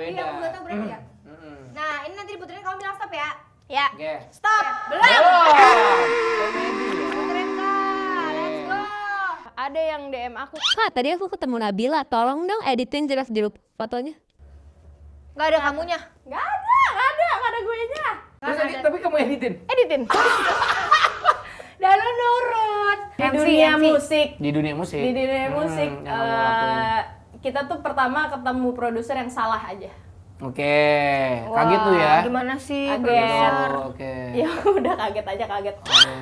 Iya, aku gak tau berarti ya. Nah, ini nanti diputerin kamu bilang stop ya. Ya. Oke. Stop. Belum. Komedi ya. Puterin Kak, let's go. Ada yang DM aku. Kak, tadi aku ketemu Nabila, tolong dong editin jelas di fotonya. Gak ada kamunya. Gak ada guenya. Tapi kamu editin? Editin. Dan lu nurut. Di dunia musik. Di dunia musik? Di dunia musik. yang kamu lakuin. Kita tuh pertama ketemu produser yang salah aja. Oke, kaget tuh ya? Gimana sih? Kaget. Oke. Ya udah kaget aja kaget. Oke.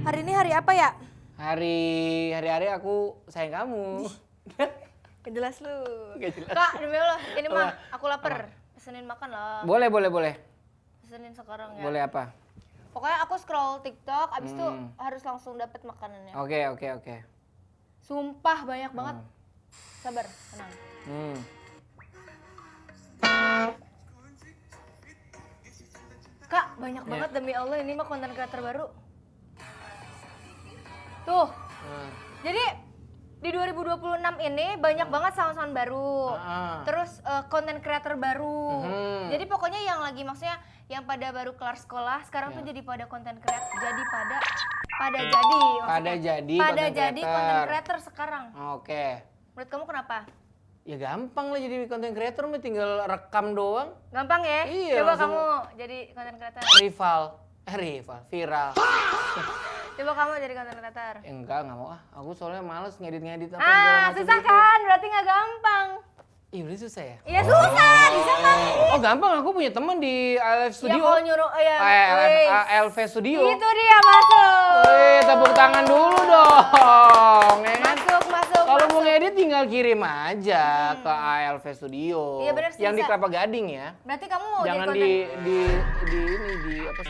Hari ini hari apa ya? Hari-hari aku sayang kamu. Gak jelas lu. Gak jelas. Kak, demi Allah, ini mah aku lapar. Pesenin makan lah. Boleh. Pesenin sekarang ya. Boleh apa? Pokoknya aku scroll TikTok, abis itu harus langsung dapet makanannya. Oke. Sumpah banyak banget. Sabar, tenang. Kak, banyak banget demi Allah, ini mah konten kreator baru. Tuh. Jadi di 2026 ini banyak banget sound-sound baru. Terus konten kreator baru. Jadi pokoknya yang lagi maksudnya yang pada baru kelar sekolah sekarang tuh jadi pada konten kreator. Pada jadi konten kreator sekarang. Oke. Menurut kamu kenapa? Ya gampang lah jadi konten kreator, mah tinggal rekam doang. Gampang ya? Iya, Coba langsung. kamu jadi konten kreator. Viral. Coba kamu jadi konten kreator. Enggak mau ah. Aku soalnya males ngedit apa Susah gitu. kan? Berarti nggak gampang. Ih, udah susah ya? Iya susah, bisa kan? Oh gampang, aku punya teman di ALF Ya Studio. kalau nyuruh, ya. ALF Studio. Itu dia masuk. Wih, tepuk tangan dulu dong. Ya kan? Masuk. Kalau mau ngedit tinggal kirim aja ke ALV Studio. Iya, bener sih, Yang di bisa. Kelapa Gading ya. Berarti kamu mau Jangan jadi konten di apa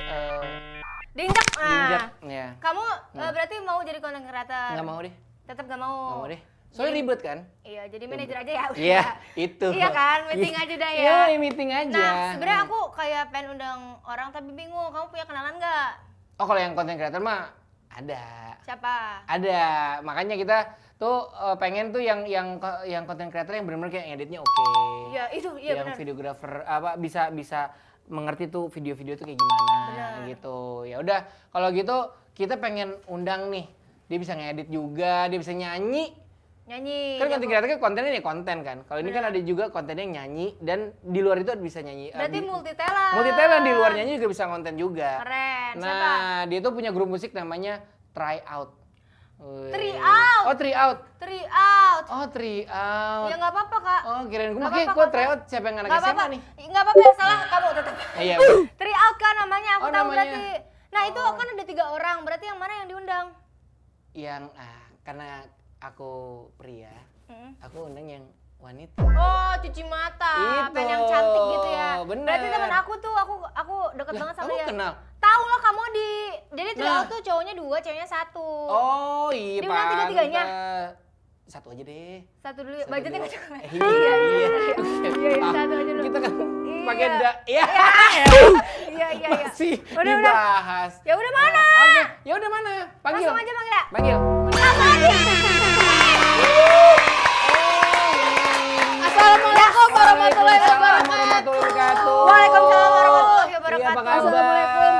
diinjak. diinjak ya. Kamu berarti mau jadi konten kreator? Nggak mau deh. Tetap nggak mau. Nggak mau deh. Soalnya ribet kan? Iya, jadi manajer aja ya. udah. Iya, itu. Iya kan, meeting aja dah ya. Iya, meeting aja. Nah, sebenarnya aku kayak pengen undang orang tapi bingung. Kamu punya kenalan nggak? Oh, kalau yang konten kreator mah ada. Siapa? Ada. Makanya kita tuh pengen tuh yang konten kreator yang benar-benar kayak editnya oke. Iya, itu iya yang benar. videographer apa bisa mengerti tuh video-video tuh kayak gimana gitu. Ya udah, kalau gitu kita pengen undang nih. Dia bisa ngedit juga, dia bisa nyanyi. Kan konten kreator kan kontennya nih konten kan. Kalau ini kan ada juga kontennya yang nyanyi dan di luar itu bisa nyanyi. Berarti multi talent. Multi talent di luar nyanyi juga bisa konten juga. Keren. Nah, Siapa? dia tuh punya grup musik namanya Try Out. Try Out. Oh, Try Out. Try Out. Oh, Try Out. Ya nggak apa-apa, Kak. Oh, kirain gue Nggak makanya apa-apa, gue Kak. Try Out siapa yang anak Nggak SMA apa-apa. nih? Nggak apa-apa, yang salah kamu tetap. Iya. Try Out kan namanya, aku Oh, tahu namanya. berarti. Nah, itu kan ada 3 orang. Berarti yang mana yang diundang? Yang karena aku pria, aku undang yang wanita. Oh, cuci mata. Itu. Pengen yang cantik gitu ya. Bener. Berarti teman aku tuh aku deket Lah, banget sama kamu dia. kenal? Tahu lah kamu di. Jadi Try Nah. Out tuh cowoknya 2, ceweknya 1. Oh iya, Diundang tiga-tiganya? Satu aja deh. Satu dulu. Satu Budgetnya dulu. nggak cukup. Iya. Iya, satu aja dulu. Kita kan Iya. pakai Iya. Iya. Masih Udah. dibahas. Ya udah mana? Oke, ya udah mana? Panggil. Langsung aja panggil ya. Panggil. Assalamualaikum warahmatullahi wabarakatuh. Warahmatullahi wabarakatuh. Waalaikumsalam warahmatullahi Iya, wabarakatuh. apa kabar? Assalamualaikum,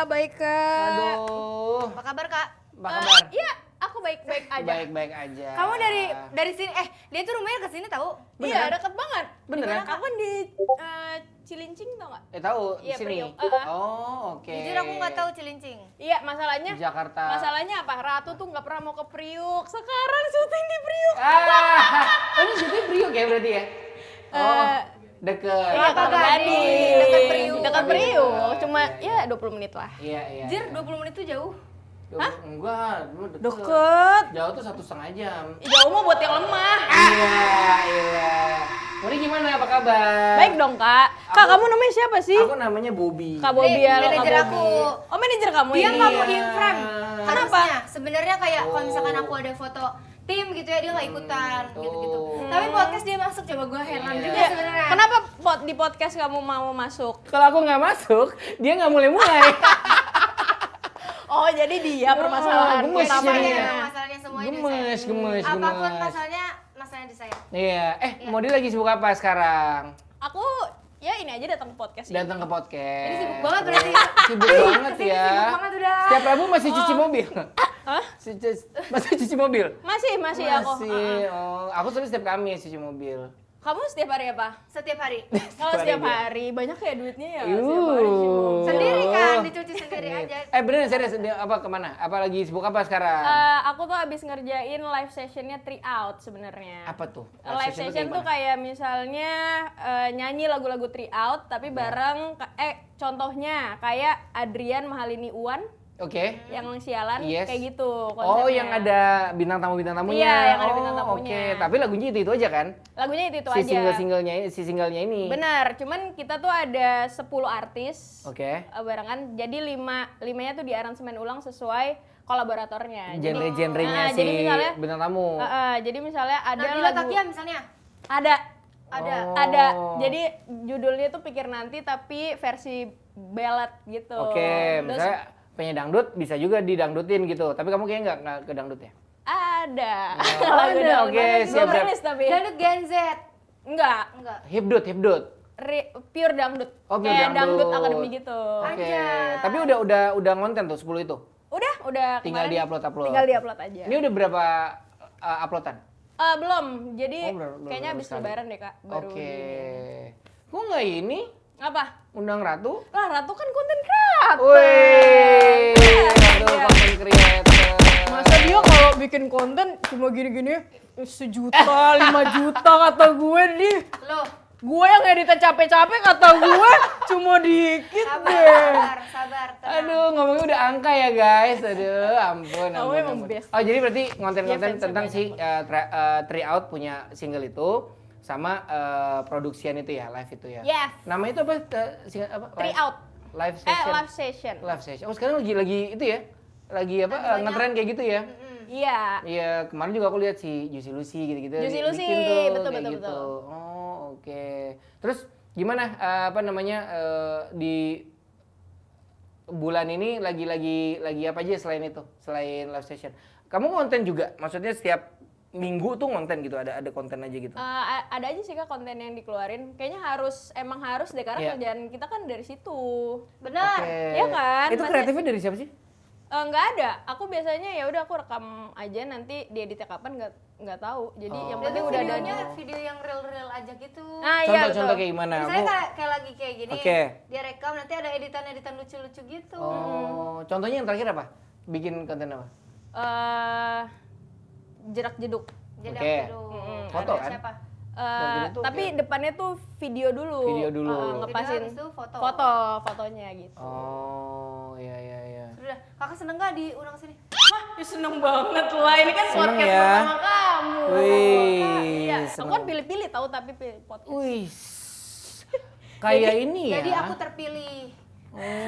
baik kak. Aduh. Apa kabar, Kak? Apa kabar? Iya, aku baik-baik aja. Baik-baik aja. Kamu dari sini dia tuh rumahnya ke sini tahu? Iya, deket banget. Beneran? Aku kan di Cilincing tau nggak? Tahu Iya, sini. Priok. Oh, oke. Jujur aku nggak tahu Cilincing. Iya, masalahnya Di Jakarta. Masalahnya apa? Ratu tuh nggak pernah mau ke Priuk. Sekarang syuting di Priuk. Ini syuting Priok ya berarti ya? Oh, deket. Iya, Kelapa Kelapa Gading, Gading. dekat Priuk. Dekat Priuk. Cuma ya 20 menit lah. Iya. Jir, 20 menit tuh jauh. Hah? Enggak, dulu deket. Deket. Jauh tuh 1,5 jam. Jauh mah buat yang lemah. Iya. Mari gimana, apa kabar? Baik dong, Kak. Kak, kamu namanya siapa sih? Aku namanya Bobby. Kak Bobby ya, Manajer Kak aku. Bobby. Oh, manajer kamu Dia ini? nggak mau di frame. Kenapa? Harusnya sebenarnya kayak kalau misalkan aku ada foto tim gitu ya dia nggak ikutan gitu-gitu. Tapi podcast dia masuk, coba gue heran juga Iya. sebenarnya. Kenapa di podcast kamu mau masuk? Kalau aku nggak masuk, dia nggak mulai-mulai. Oh, jadi dia permasalahan gemes utamanya. jadinya. Masalahnya semuanya di saya. Gemes. Apapun masalahnya di saya. Iya. Modi lagi sibuk apa sekarang? Aku ya ini aja datang ke podcast ini. Datang ke podcast. Jadi sibuk banget berarti. Sibuk banget ya. Sibuk banget udah. Setiap Rabu masih cuci mobil. Hah? Masih cuci mobil? Masih aku. Masih. Oh, aku soalnya setiap Kamis cuci mobil. Kamu setiap hari apa? Setiap hari. Kalau setiap dia. hari banyak ya duitnya ya. Yuh. Setiap hari cuci mobil. Sendiri kan, dicuci sendiri aja. Beneran serius, dia apa kemana? Apa lagi sibuk apa sekarang? Aku tuh abis ngerjain live sessionnya Three Out sebenarnya. Apa tuh? Live session tuh kayak misalnya nyanyi lagu-lagu Three Out tapi bareng contohnya kayak Adrian Mahalini Uwan Oke. yang sialan Yes. kayak gitu konsepnya. Oh, yang ada bintang tamunya. Iya, yang ada bintang tamunya. Oke, tapi lagunya itu aja kan? Lagunya itu Si aja. singlenya ini. Benar, cuman kita tuh ada 10 artis Oke. barengan, jadi limanya tuh di aransemen ulang sesuai kolaboratornya. Genre-genrenya si jadi misalnya, bintang tamu. jadi misalnya ada Nabila lagu Takia misalnya. ada Oh. ada. Jadi judulnya tuh Pikir Nanti tapi versi ballad gitu. Oke, Terus misalnya penyanyi dangdut bisa juga didangdutin gitu. Tapi kamu kayaknya nggak ke dangdut ya? ada. Oh, Lagu ada, dangdut. oke, Belum siap-siap. rilis tapi. Dangdut Gen Z. Enggak. Enggak. Hipdut. Pure dangdut. Oh, pure Kayak dangdut. dangdut akademi gitu. Oke. Anjay. Tapi udah ngonten tuh 10 itu. Udah Tinggal kemarin di-upload. Tinggal di-upload aja. Ini udah berapa uploadan? Belum. Jadi Belum kayaknya habis sekali. lebaran deh, Kak. Baru Oke. di- Kok nggak ini? Apa? Undang Ratu? Lah, Ratu kan konten kreator. Wih, Ratu Iya. content creator. Masa dia kalau bikin konten cuma gini-gini 1 juta, 5 juta kata gue nih. Loh, Gue yang editnya capek-capek kata gue cuma dikit deh. sabar. Tenang. Aduh, ngomongnya udah angka ya guys. Aduh, ampun. Kamu emang best. Oh, jadi berarti konten-konten Iya, tentang fansnya si Three Out punya single itu sama produksian itu ya, live itu ya. Yes. Nama itu apa? Single apa? Three Out. Live session. Live session. Live session. Oh, sekarang lagi itu ya? Lagi apa? Lagi banyak. Ngetren kayak gitu ya? Iya. Iya, kemarin juga aku lihat si Juicy Lucy gitu-gitu. Juicy Lucy, bikin tuh, betul, kayak betul, gitu. betul. Oh, oke. Terus gimana apa namanya di bulan ini lagi apa aja selain itu? Selain live session. Kamu konten juga? Maksudnya setiap minggu tuh konten gitu, ada konten aja gitu. Ada aja sih Kak konten yang dikeluarin. Kayaknya emang harus deh karena Iya. kerjaan kita kan dari situ. Benar. Oke. Iya kan? Itu Maksudnya- kreatifnya dari siapa sih? Nggak ada. Aku biasanya ya udah aku rekam aja nanti dieditnya kapan nggak tahu. Jadi yang Itu penting udah ada. videonya video yang real kayak gitu. Nah, iya Contoh-contoh betul. kayak gimana? Misalnya kayak lagi kayak gini, Oke. dia rekam nanti ada editan lucu-lucu gitu. Oh, contohnya yang terakhir apa? Bikin konten apa? Jerak jeduk. Jadi Oke. aku Foto ada kan? siapa? Gitu tuh Tapi depannya tuh video dulu. Video dulu. Ngepasin Video habis itu foto. fotonya gitu. Oh, iya. Sudah, kakak seneng gak diundang sini? Wah, ya seneng banget lah. Ini kan Seneng podcast ya. pertama kamu. Wih, Iya, aku seneng. kan pilih-pilih tahu tapi pilih podcast. Wih, kayak ini ya. Jadi aku terpilih.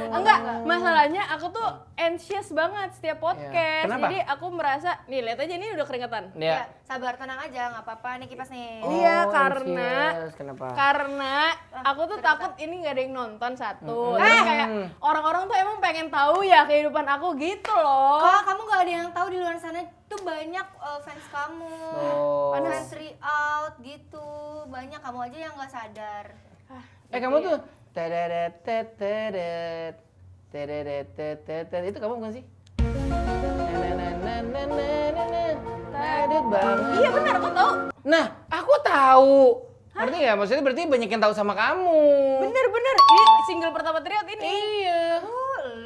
Enggak, masalahnya aku tuh anxious banget setiap podcast. Kenapa? Jadi aku merasa, nih lihat aja ini udah keringetan. Ya. Sabar, tenang aja, nggak apa-apa. Nih kipas nih. Iya, Oh, karena- anxious. Kenapa? Karena aku tuh takut ini nggak ada yang nonton satu. Terus kayak orang-orang tuh emang pengen tahu ya kehidupan aku gitu loh. Kalau kamu nggak ada yang tahu di luar sana tuh banyak fans kamu, Oh. fans Three Out gitu, banyak kamu aja yang nggak sadar. Kamu tuh tedet tedet tedet tedet itu kamu bukan sih? Tedet banget. Iya benar, aku tahu. Nah, aku tahu. Ngerti nggak? Maksudnya berarti banyak yang tahu sama kamu. Bener. Ini single pertama Three Out ini. Iya.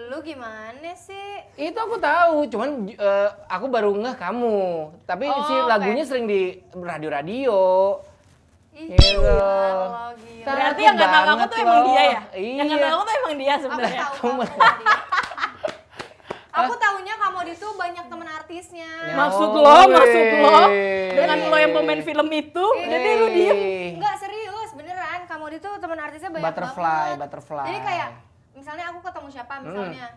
Lu gimana sih? Itu aku tahu, cuman aku baru ngeh kamu. Tapi si Oh, lagunya sering di radio-radio. Ih, Gitu. Allah, gila. Berarti yang nggak tahu aku tuh emang dia ya? Iya. Yang nggak tahu aku tuh emang dia Aku sebenarnya. tahu kamu tadi. Aku tahunya kamu itu banyak temen artisnya. Ya. Maksud Oh, lo. weh. Dengan lo yang pemain film itu, jadi lu diem. Enggak serius, beneran. Kamu itu temen artisnya banyak banget. Butterfly. Jadi kayak misalnya aku ketemu siapa misalnya.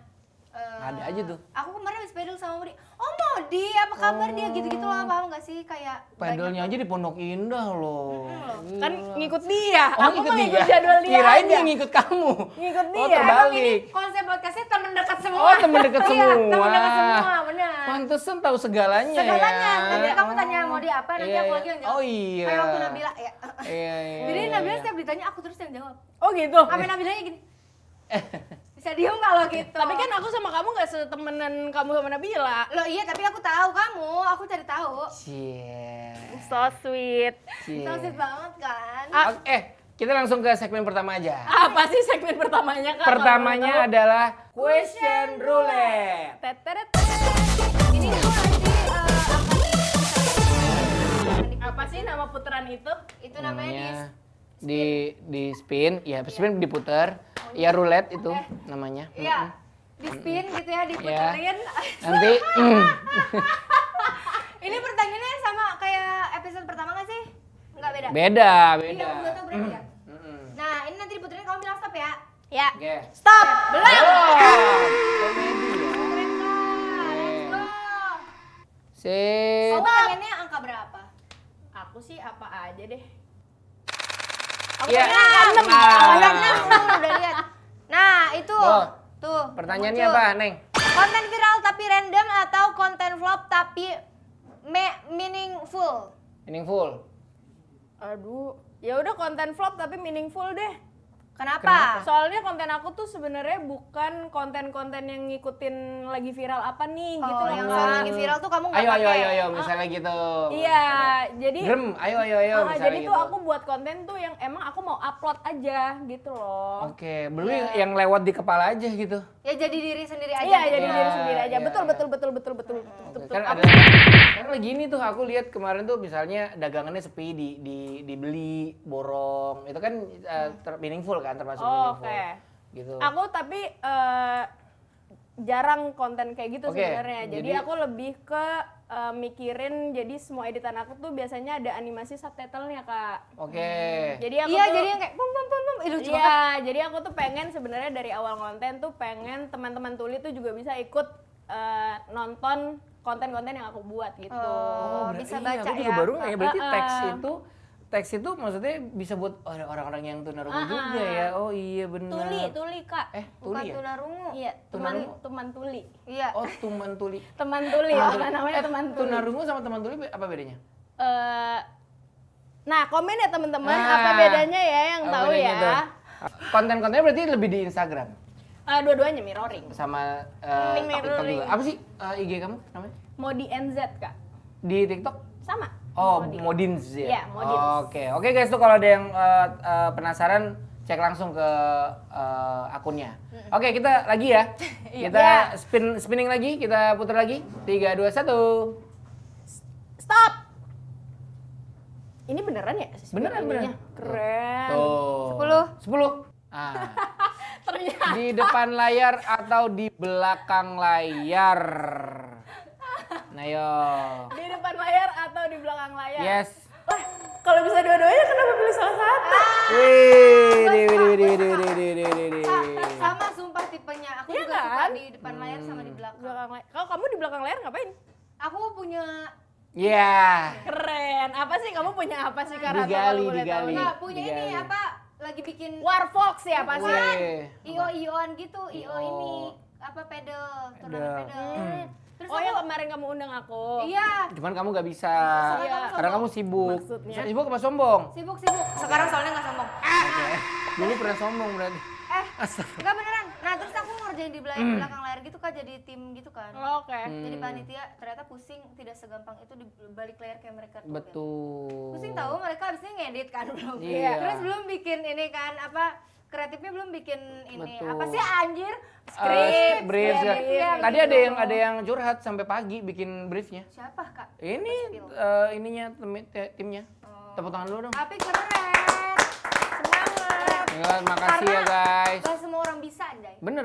Ada aja tuh. Aku kemarin habis pedal sama Budi. Oh mau Modi, apa kabar dia gitu-gitu loh, paham gak sih? Kayak Pedalnya aja di Pondok Indah loh. Kan ngikut dia. Oh, Aku ngikut mah dia. ngikut jadwal dia Kirain aja. dia ngikut kamu. Ngikut Oh, dia. terbalik. konsep podcastnya temen dekat semua. Oh, temen deket Iya, semua. temen dekat semua, benar. Pantesan tahu segalanya, Segalanya. ya. Nanti kamu tanya Modi apa, nanti Iya, aku iya. lagi yang jawab. Oh iya. Kayak waktu Nabila ya. Iya, iya. Jadi iya, Nabila iya. setiap ditanya aku terus yang jawab. Oh gitu. Sampai Nabilanya gini. Bisa diem kalau gitu. Tapi kan aku sama kamu gak setemenan kamu sama Nabila. Loh iya, tapi aku tahu kamu, aku cari tahu. Cie. So sweet. Cie. So sweet banget kan. Kita langsung ke segmen pertama aja. Apa sih segmen pertamanya Kak? Pertamanya adalah question roulette. Teteret. Ini tuh nanti Apa sih nama putaran itu? itu namanya di spin, ya spin diputer, ya roulette itu namanya. iya, di spin gitu ya, diputerin. Nanti Ini pertanyaannya sama kayak episode pertama nggak sih? Nggak beda. beda. Iya, aku nggak tahu berarti ya. Nah, ini nanti diputerin kamu bilang stop ya. Ya. Oke. Stop. Belum. Komedi ya. Keren Kak, let's go. Sip. Kamu pengennya angka berapa? Aku sih apa aja deh. Iya. Angka Nah, 6 udah lihat. Nah, itu. Oh. Tuh. pertanyaannya muncul. apa, Neng? Konten viral tapi random atau konten vlog tapi meaningful? Meaningful. Aduh, ya udah konten vlog tapi meaningful deh. Kenapa? Soalnya konten aku tuh sebenarnya bukan konten-konten yang ngikutin lagi viral apa nih gitu Oh, loh. yang Kak. sekarang lagi viral tuh kamu nggak Ayo, pakai? misalnya gitu. Iya, jadi Grem, ayo, misalnya jadi gitu. tuh aku buat konten tuh yang emang aku mau upload aja gitu loh. Oke, belum yang lewat di kepala aja gitu. Ya jadi diri sendiri aja. Iya, gitu. jadi Iya, diri sendiri aja. iya, Betul, iya. betul, betul, betul, betul, betul, betul. Kan ada kan lagi ini tuh aku lihat kemarin tuh misalnya dagangannya sepi dibeli borong. Itu kan meaningful kan termasuk Oh, meaningful. oke. Gitu. Aku tapi jarang konten kayak gitu Oke, sebenarnya. Jadi jadi- aku lebih ke mikirin, jadi semua editan aku tuh biasanya ada animasi subtitlenya Kak. Oke. Jadi aku Iya, tuh, jadi yang kayak pum pum pum pum, ih, lucu banget. iya, jadi aku tuh pengen sebenarnya dari awal konten tuh pengen teman-teman tuli tuh juga bisa ikut nonton konten-konten yang aku buat gitu. Oh, berarti- bisa iya, baca aku juga ya. baru nanya, berarti Heeh. teks itu maksudnya bisa buat orang-orang yang tunarungu juga ya. Oh iya benar. Tuli Kak. Bukan Tuli ya? tunarungu. Iya, Tunarungu? teman tuli. Iya. Oh, tuman tuli. Teman tuli, namanya teman tuli. Tunarungu sama teman tuli apa bedanya? Nah, komen ya teman-teman Nah, apa bedanya ya yang apa tahu bedanya ya. tuh? Konten-kontennya berarti lebih di Instagram Dua-duanya mirroring. sama Link TikTok mirroring. juga. Apa sih IG kamu namanya? Modi NZ Kak. Di TikTok? Sama. Oh, Modi. Modins ya? Iya, Modins. Oke guys, tuh kalau ada yang penasaran, cek langsung ke akunnya. Oke, kita lagi ya. Kita spinning lagi, kita putar lagi. 3, 2, 1. Stop. Ini beneran ya? Beneran, Ininya? Keren. Tuh. 10. Ah. Ternyata. Di depan layar atau di belakang layar? Nah, yo. Di depan layar atau di belakang layar? Yes. Wah, kalau bisa dua-duanya kenapa pilih salah satu? Wih. Sama sumpah tipenya. Aku Iya juga suka kan? di depan layar sama di belakang. Belakang layar. Kalau kamu di belakang layar ngapain? Aku punya Ya. Keren. Apa sih kamu punya apa sih Kak Ratu, Digali, kalau boleh digali. tahu nih? nggak punya ini Digali. apa lagi bikin Warfox ya pasti. Wih. IO-IOan gitu, IO ini apa pedal, turnamen pedal. Terus Oh yang aku, kemarin kamu undang aku. iya, Cuman kamu gak bisa. Iya. Karena kamu sibuk. Maksudnya? Sibuk apa sombong? sibuk. Sekarang soalnya nggak sombong. Oke. Dulu pernah sombong berarti. Enggak beneran. Nah, terus aku ngerjain di belakang layar gitu Kak, jadi tim gitu kan. Oke. Jadi panitia ternyata pusing, tidak segampang itu di balik layar kayak mereka tuh. Betul. Pusing tahu mereka abis ini ngedit kan belum. Iya. Terus belum bikin ini kan apa kreatifnya belum bikin ini. Betul. Apa sih anjir? Brief ya. Iya, Tadi gitu. ada yang curhat sampai pagi bikin briefnya. Siapa Kak? Ini ininya timnya. Tepuk tangan dulu dong. Tapi keren. Semangat. Ya, makasih ya guys. Gak semua orang bisa, Anjay. Bener.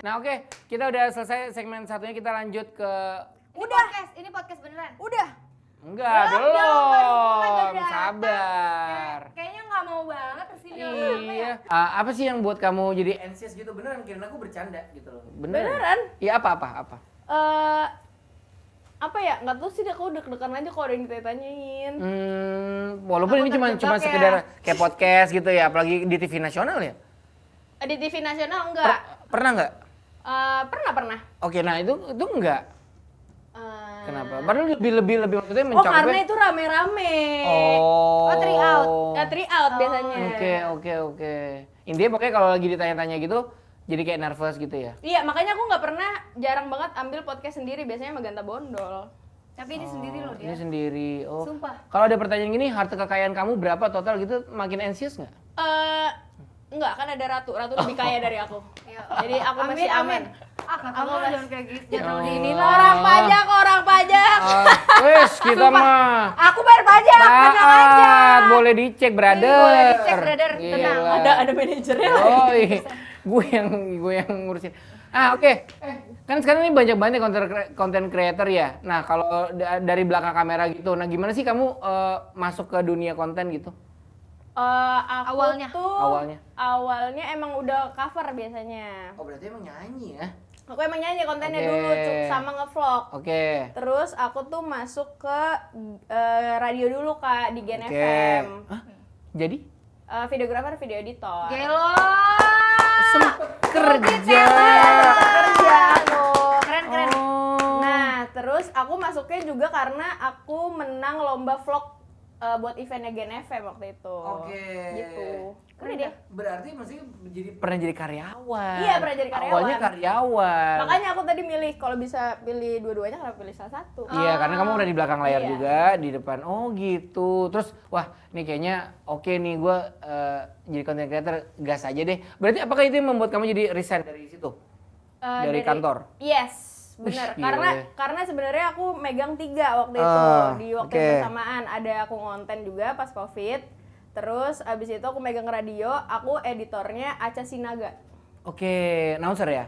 Nah oke, kita udah selesai segmen satunya, kita lanjut ke Ini podcast beneran. Udah. enggak Belum dong, baru datang. sabar. Kayaknya nggak mau banget kesini. Iya. Apa sih yang buat kamu jadi anxious gitu? Beneran kirain aku bercanda gitu loh. Beneran? Beneran? Iya apa? Eh apa ya, nggak tahu sih, aku deg-degan aja kalau ada yang ditanyain. Walaupun ini cuma terjebak sekedar ya. kayak podcast gitu ya, apalagi di TV nasional ya. Di TV nasional enggak? Pernah nggak? Pernah. Oke, nah itu enggak. Eh, Kenapa? Padahal lebih maksudnya Oh, mencakupnya. karena itu rame-rame. Oh. three out. Ya, 3 out biasanya. Oke. Intinya pokoknya kalau lagi ditanya-tanya gitu, jadi kayak nervous gitu ya. Iya, makanya aku nggak pernah, jarang banget ambil podcast sendiri, biasanya sama Ganta Bondol. Tapi ini sendiri loh Ini dia. sendiri. Oh. Sumpah. Kalau ada pertanyaan gini, harta kekayaan kamu berapa total gitu, makin anxious nggak? Enggak, kan ada Ratu lebih kaya dari aku. Iya. Jadi aku masih aman. Kamu jangan kayak gitu. Jangan Oh. di ini Oh. lah. Orang pajak. Wes, kita mah. Aku bayar pajak, tenang aja. Taat, boleh dicek, brother. Boleh dicek, brother. Tenang. Gila. Ada manajernya. Oh, gue yang ngurusin. Oke. Kan sekarang ini banyak banget konten creator ya. Nah, kalau dari belakang kamera gitu, nah gimana sih kamu masuk ke dunia konten gitu? Aku Awalnya. tuh Awalnya emang udah cover biasanya. Oh, berarti emang nyanyi ya? Aku emang nyanyi kontennya Oke. dulu, sama ngevlog. Oke. Terus aku tuh masuk ke radio dulu Kak, di Gen Oke. FM. Hah? Jadi? Videografer, video editor. Gelo. Kerja. Kerja aku. Keren. Oh. Nah, terus aku masuknya juga karena aku menang lomba vlog buat eventnya Gen FM waktu itu. Oke. Gitu. Udah deh. Berarti maksudnya pernah jadi karyawan. Iya, pernah jadi karyawan. Awalnya karyawan. Makanya aku tadi milih, kalau bisa pilih dua-duanya, kenapa pilih salah satu? Iya, karena kamu udah di belakang layar Iya. juga, di depan. Oh gitu. Terus, wah ini kayaknya oke nih gue jadi content creator, gas aja deh. Berarti apakah itu yang membuat kamu jadi resign dari situ? Dari kantor? Yes, benar. Wih, gila ya. Karena sebenarnya aku megang 3 waktu itu. Di waktu oke. yang bersamaan ada aku ngonten juga pas Covid. Terus abis itu aku megang radio, aku editornya Aca Sinaga. Oke, announcer ya?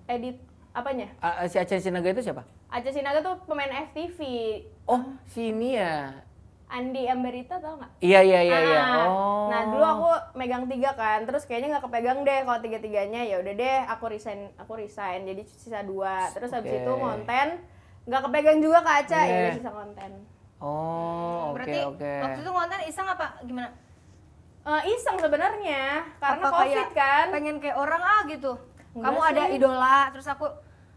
Edit apanya? Si Aceh Sinaga itu siapa? Aca Sinaga tuh pemain FTV. Oh, si ini ya. Andi Amberita tau nggak? Iya. Ah, Oh. Nah dulu aku megang 3 kan, terus kayaknya nggak kepegang deh kalau 3-tiganya. Ya udah deh, aku resign. Jadi sisa 2. Terus habis Oke. itu konten nggak kepegang juga Kak Aca, ya Oke. udah sisa konten. Oh, oke. Berarti waktu itu konten iseng apa gimana? Iseng sebenarnya karena Apa Covid kayak kan. pengen kayak orang gitu. Enggak Kamu sih. ada idola, terus aku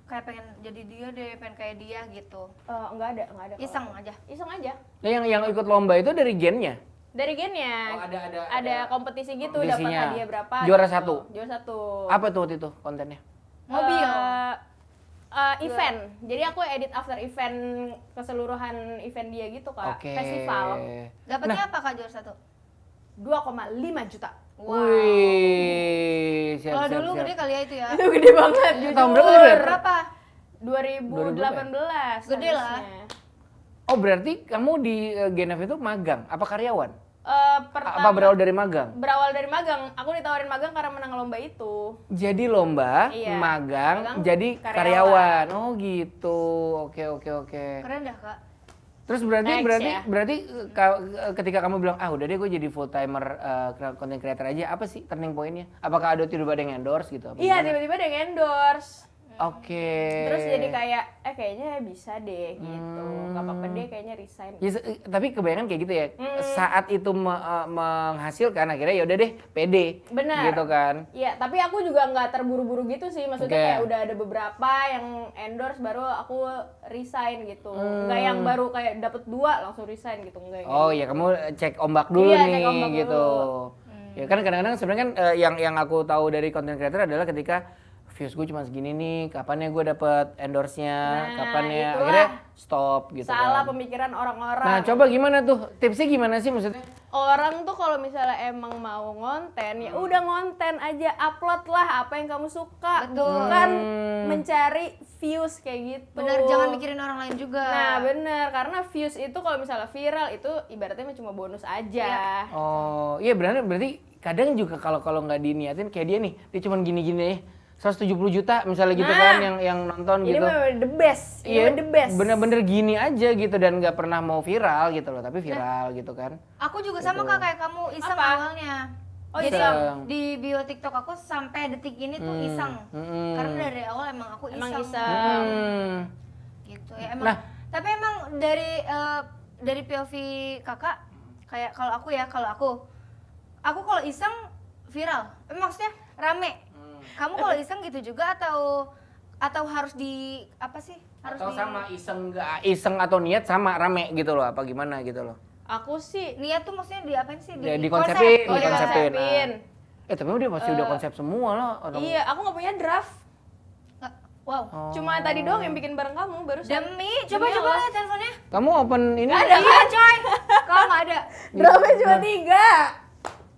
kayak pengen jadi dia deh, pengen kayak dia gitu. Enggak ada. Iseng aja. Iseng aja. Nah, yang ikut lomba itu dari gennya? Dari gennya. Oh, ada ada kompetisi gitu, dapat kompetisinya. hadiah berapa? Juara gitu. 1? Juara 1. Apa tuh waktu itu kontennya? Mobil. Event. Jadi aku edit after event, keseluruhan event dia gitu Kak. Oke. Festival. Dapatnya apa Kak juara 1? 2,5 juta. Wih, siap. Kalau dulu gede kali ya itu ya. Itu gede banget. Tahun berapa tuh, Ber? Berapa? 2018. Gede lah. harusnya. Oh, berarti kamu di Genf itu magang? Apa karyawan? Pertama, Apa berawal dari magang? berawal dari magang. Aku ditawarin magang karena menang lomba itu. Jadi lomba, Iya. magang, Magang, jadi karyawan. karyawan. Oh gitu. Oke. Keren dah Kak. Terus berarti Next, ya. ketika kamu bilang udah deh gue jadi full timer content creator aja, apa sih turning point-nya? Apakah ada tiba-tiba ada yang endorse gitu? Apa Iya, gimana? tiba-tiba ada yang endorse. Oke. Terus jadi kayak, kayaknya bisa deh gitu. Gak apa-apa deh, kayaknya resign. Ya, tapi kebanyakan kayak gitu ya. Saat itu menghasilkan akhirnya ya udah deh pede. Benar. Gitu kan. Iya, tapi aku juga nggak terburu-buru gitu sih. Maksudnya Oke. kayak udah ada beberapa yang endorse baru aku resign gitu. Nggak yang baru kayak dapet 2 langsung resign gitu. Enggak. Oh ya kamu cek ombak dulu Iya, nih cek ombak gitu. Ya kan kadang-kadang sebenarnya kan yang aku tahu dari content creator adalah ketika views gue cuma segini nih, kapan ya gue dapet endorse-nya, Nah, kapan ya itulah. akhirnya stop gitu Salah kan. pemikiran orang-orang. Nah coba gimana tuh, tipsnya gimana sih maksudnya? Orang tuh kalau misalnya emang mau ngonten, ya udah ngonten aja, upload lah apa yang kamu suka. Betul. Bukan mencari views kayak gitu. Bener, jangan mikirin orang lain juga. Nah bener, karena views itu kalau misalnya viral itu ibaratnya cuma bonus aja. Oh iya berarti kadang juga kalau nggak diniatin kayak dia nih, dia cuma gini-gini ya. 170 juta misalnya gitu Nah, kan yang nonton Ini gitu. memang the best. Ini memang the best. Bener-bener gini aja gitu dan nggak pernah mau viral gitu loh, tapi viral gitu kan. Aku juga sama Kak kayak kamu iseng Apa? awalnya. Oh, Jadi iseng. di bio TikTok aku sampai detik ini tuh iseng. Karena dari awal emang aku iseng. Emang iseng. Hmm. Gitu. Ya emang. Nah. Tapi emang dari POV kakak, kayak kalau aku kalau iseng viral. Maksudnya rame. Kamu kalau iseng gitu juga atau harus di apa sih? Atau sama iseng atau niat sama rame gitu loh, apa gimana gitu loh. Aku sih Niat tuh maksudnya di apain sih? Ya, dikonsepin. dikonsepin. Tapi dia pasti udah konsep semua loh. Iya, aku nggak punya draft. Wow. Cuma tadi doang yang bikin bareng kamu baru. Coba lihat handphonenya. Kamu open ini? Nggak ada. Iya coy. Kalau nggak ada. Draftnya cuma 3.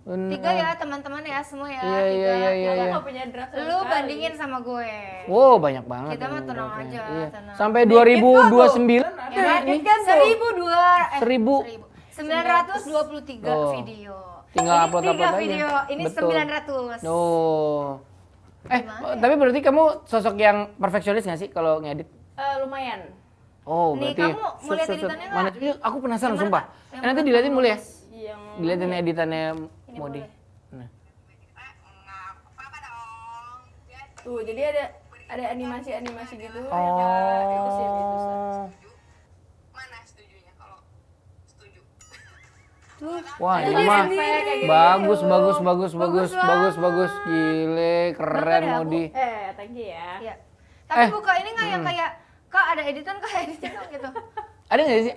3 ya teman-teman ya semua ya. Iya. Aku nggak punya draft. sama Lu sekali. bandingin sama gue. Wow, banyak banget. Kita mah yang tenang draftnya. aja, Iya. tenang. Sampai 2029 ada Ya, ini. kan 1923 Oh. video. Tinggal Ini upload 3 aja. video, ini Betul. 900. Oh. Tapi berarti kamu sosok yang perfeksionis nggak sih kalau ngedit? Lumayan. Oh, Nih, berarti kamu mau lihat editannya nggak? Mana coba? Aku penasaran Yang mana, sumpah. Kak? Yang Nanti mana, diliatin Kak? boleh ya? Yang Diliatin editannya Ini Modi. boleh. Nah. Tuh, jadi ada animasi gitu. Oh. Itu sih yang susah. Mana setujunya kalau setuju? Wah, Ada ini mah efek kayak gitu. bagus. Gile, keren Bagus deh, Modi. Thank you ya. Iya. Tapi buka ini nggak yang kayak Kak ada editan dong gitu. Ada nggak sih?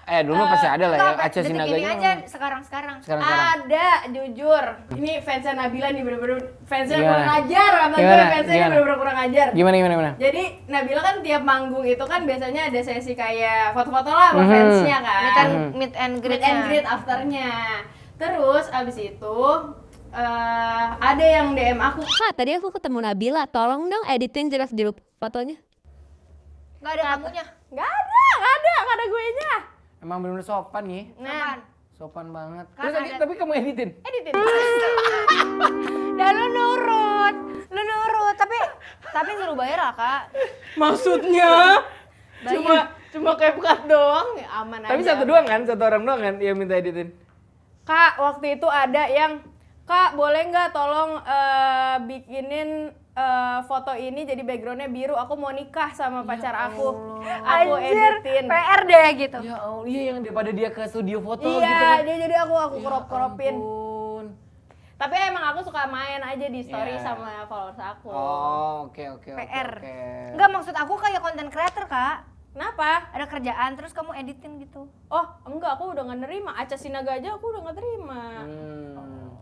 Dulu mah pasti ada lah ya. Nggak, Aca detik Sinaga ini ini aja memang- sekarang. sekarang. Ada, jujur. Ini fansnya Nabila nih bener-bener fansnya Gimana? kurang ajar. Kata gue Gimana? fansnya ini Gimana? bener-bener kurang ajar. Gimana? Jadi Nabila kan tiap manggung itu kan biasanya ada sesi kayak foto-foto lah sama fansnya kan. Meet and Meet and greet afternya. Terus abis itu ada yang DM aku. Kak, tadi aku ketemu Nabila, tolong dong editin jelas di fotonya. Nggak ada kamunya. Gak ada gue nya. Emang bener-bener sopan nih. Nah, Sopan banget. Kan Terus ada- tapi kamu editin? Editin. dan lu nurut, tapi suruh bayar lah Kak. Maksudnya cuma CapCut doang ya aman Tapi aja. satu orang doang kan yang minta editin? Kak, waktu itu ada yang Kak boleh nggak tolong bikinin foto ini jadi backgroundnya biru, aku mau nikah sama pacar aku editin. PR deh gitu. Ya Allah, iya yang daripada dia ke studio foto Iya, gitu kan. dia jadi aku crop-cropin. Ampun. Tapi emang aku suka main aja di story Iya. sama followers aku. Oh, oke. PR. Oke. Enggak, maksud aku kayak konten creator Kak. Kenapa? Ada kerjaan terus kamu editin gitu. Oh, enggak, aku udah nggak nerima. Aca Sinaga aja aku udah nggak terima.